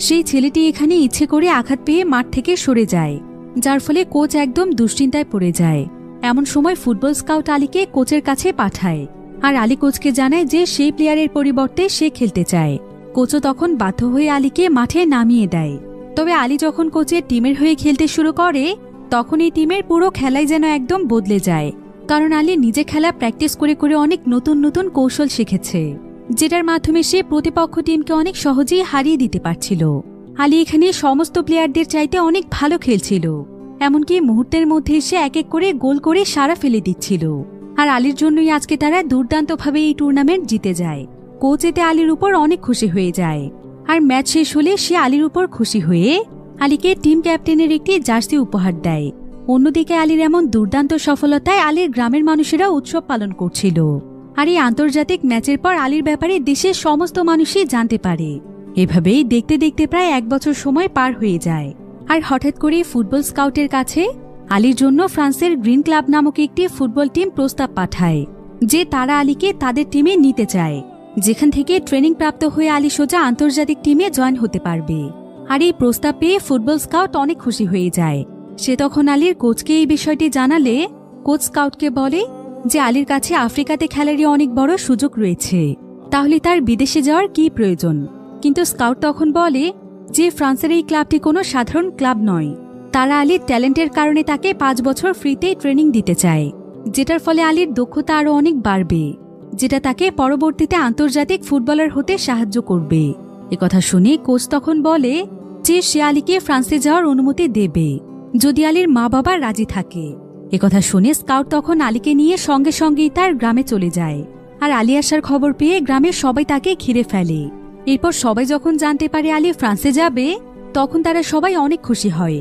সেই ছেলেটি এখানে ইচ্ছে করে আঘাত পেয়ে মাঠ থেকে সরে যায়, যার ফলে কোচ একদম দুশ্চিন্তায় পড়ে যায়। এমন সময় ফুটবল স্কাউট আলীকে কোচের কাছে পাঠায়, আর আলী কোচকে জানায় যে সেই প্লেয়ারের পরিবর্তে সে খেলতে চায়। কোচও তখন বাধ্য হয়ে আলীকে মাঠে নামিয়ে দেয়। তবে আলী যখন কোচের টিমের হয়ে খেলতে শুরু করে তখন এই টিমের পুরো খেলাই যেন একদম বদলে যায়, কারণ আলী নিজে খেলা প্র্যাকটিস করে করে অনেক নতুন নতুন কৌশল শিখেছে, যেটার মাধ্যমে সে প্রতিপক্ষ টিমকে অনেক সহজেই হারিয়ে দিতে পারছিল। আলী এখানে সমস্ত প্লেয়ারদের চাইতে অনেক ভালো খেলছিল, এমনকি মুহূর্তের মধ্যে সে এক এক করে গোল করে সারা ফেলে দিচ্ছিল। আর আলীর জন্যই আজকে তারা দুর্দান্তভাবে এই টুর্নামেন্ট জিতে যায়। কোচ এতে আলীর উপর অনেক খুশি হয়ে যায়, আর ম্যাচ শেষ হলে সে আলীর উপর খুশি হয়ে আলীকে টিম ক্যাপ্টেনের একটি জার্সি উপহার দেয়। অন্যদিকে আলীর এমন দুর্দান্ত সফলতায় আলীর গ্রামের মানুষেরা উৎসব পালন করছিল। আর এই আন্তর্জাতিক ম্যাচের পর আলীর ব্যাপারে দেশের সমস্ত মানুষই জানতে পারে। এভাবেই দেখতে দেখতে প্রায় 1 বছর সময় পার হয়ে যায়। আর হঠাৎ করে ফুটবল স্কাউটের কাছে আলীর জন্য ফ্রান্সের গ্রিন ক্লাব নামক একটি ফুটবল টিম প্রস্তাব পাঠায় যে তারা আলীকে তাদের টিমে নিতে চায়, যেখান থেকে ট্রেনিং প্রাপ্ত হয়ে আলী সোজা আন্তর্জাতিক টিমে জয়েন হতে পারবে। আর এই প্রস্তাব পেয়ে ফুটবল স্কাউট অনেক খুশি হয়ে যায়। সে তখন আলীর কোচকে এই বিষয়টি জানালে কোচ স্কাউটকে বলে যে আলীর কাছে আফ্রিকাতে খেলারই অনেক বড় সুযোগ রয়েছে, তাহলে তার বিদেশে যাওয়ার কি প্রয়োজন। কিন্তু স্কাউট তখন বলে যে ফ্রান্সের এই ক্লাবটি কোনো সাধারণ ক্লাব নয়, তারা আলীর ট্যালেন্টের কারণে তাকে 5 বছর ফ্রিতে ট্রেনিং দিতে চায়, যেটার ফলে আলীর দক্ষতা আরও অনেক বাড়বে, যেটা তাকে পরবর্তীতে আন্তর্জাতিক ফুটবলার হতে সাহায্য করবে। একথা শুনে কোচ তখন বলে যে সে আলীকে ফ্রান্সে যাওয়ার অনুমতি দেবে যদি আলীর মা বাবা রাজি থাকে। একথা শুনে স্কাউট তখন আলীকে নিয়ে সঙ্গে সঙ্গেই তার গ্রামে চলে যায়। আর আলী আসার খবর পেয়ে গ্রামের সবাই তাকে ঘিরে ফেলে। এরপর সবাই যখন জানতে পারে আলী ফ্রান্সে যাবে তখন তারা সবাই অনেক খুশি হয়।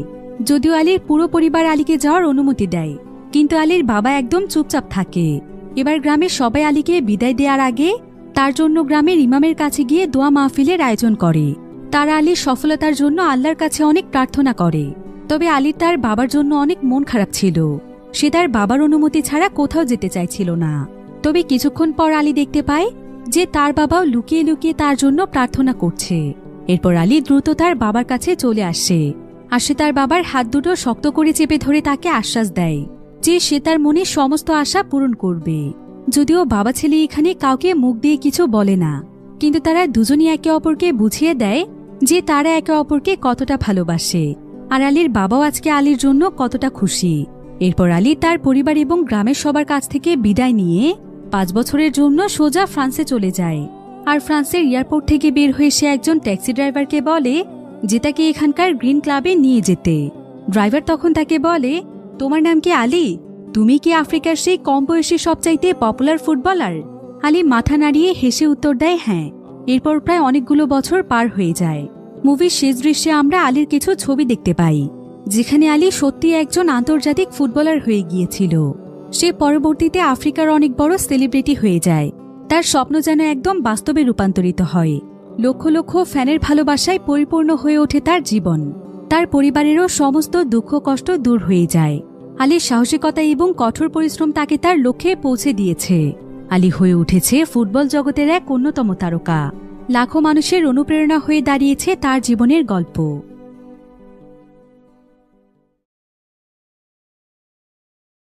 যদিও আলীর পুরো পরিবার আলীকে যাওয়ার অনুমতি দেয়, কিন্তু আলীর বাবা একদম চুপচাপ থাকে। এবার গ্রামের সবাই আলীকে বিদায় দেওয়ার আগে তার জন্য গ্রামের ইমামের কাছে গিয়ে দোয়া মাহফিলের আয়োজন করে। তারা আলীর সফলতার জন্য আল্লাহর কাছে অনেক প্রার্থনা করে। তবে আলীর তার বাবার জন্য অনেক মন খারাপ ছিল, সে তার বাবার অনুমতি ছাড়া কোথাও যেতে চাইছিল না। তবে কিছুক্ষণ পর আলী দেখতে পায় যে তার বাবাও লুকিয়ে লুকিয়ে তার জন্য প্রার্থনা করছে। এরপর আলী দ্রুত তার বাবার কাছে চলে আসে, আর সে তার বাবার হাত দুটো শক্ত করে চেপে ধরে তাকে আশ্বাস দেয় যে সে তার মনে সমস্ত আশা পূরণ করবে। যদিও বাবা ছেলে এখানে কাউকে মুখ দিয়ে কিছু বলে না, কিন্তু তারা দুজনই একে অপরকে বুঝিয়ে দেয় যে তারা একে অপরকে কতটা ভালোবাসে। আর আলীর বাবাও আজকে আলীর জন্য কতটা খুশি। এরপর আলী তার পরিবার এবং গ্রামের সবার কাছ থেকে বিদায় নিয়ে 5 বছরের জন্য সোজা ফ্রান্সে চলে যায়। আর ফ্রান্সের এয়ারপোর্ট থেকে বের হয়ে সে একজন ট্যাক্সি ড্রাইভারকে বলে যে তাকে এখানকার গ্রিন ক্লাবে নিয়ে যেতে। ড্রাইভার তখন তাকে বলে, তোমার নাম কি আলী? তুমি কি আফ্রিকার সেই কম বয়সী সবচাইতে পপুলার ফুটবলার? আলী মাথা নাড়িয়ে হেসে উত্তর দেয়, হ্যাঁ। এরপর প্রায় অনেকগুলো বছর পার হয়ে যায়। মুভির শেষ দৃশ্যে আমরা আলীর কিছু ছবি দেখতে পাই, যেখানে আলী সত্যি একজন আন্তর্জাতিক ফুটবলার হয়ে গিয়েছিল। সে পরবর্তীতে আফ্রিকার অনেক বড় সেলিব্রিটি হয়ে যায়। তার স্বপ্ন যেন একদম বাস্তবে রূপান্তরিত হয়। লক্ষ লক্ষ ফ্যানের ভালোবাসায় পরিপূর্ণ হয়ে ওঠে তার জীবন। তার পরিবারেরও সমস্ত দুঃখ কষ্ট দূর হয়ে যায়। আলীর সাহসিকতা এবং কঠোর পরিশ্রম তাকে তার লক্ষ্যে পৌঁছে দিয়েছে। আলী হয়ে উঠেছে ফুটবল জগতের এক অন্যতম তারকা। লাখো মানুষের অনুপ্রেরণা হয়ে দাঁড়িয়েছে তার জীবনের গল্প।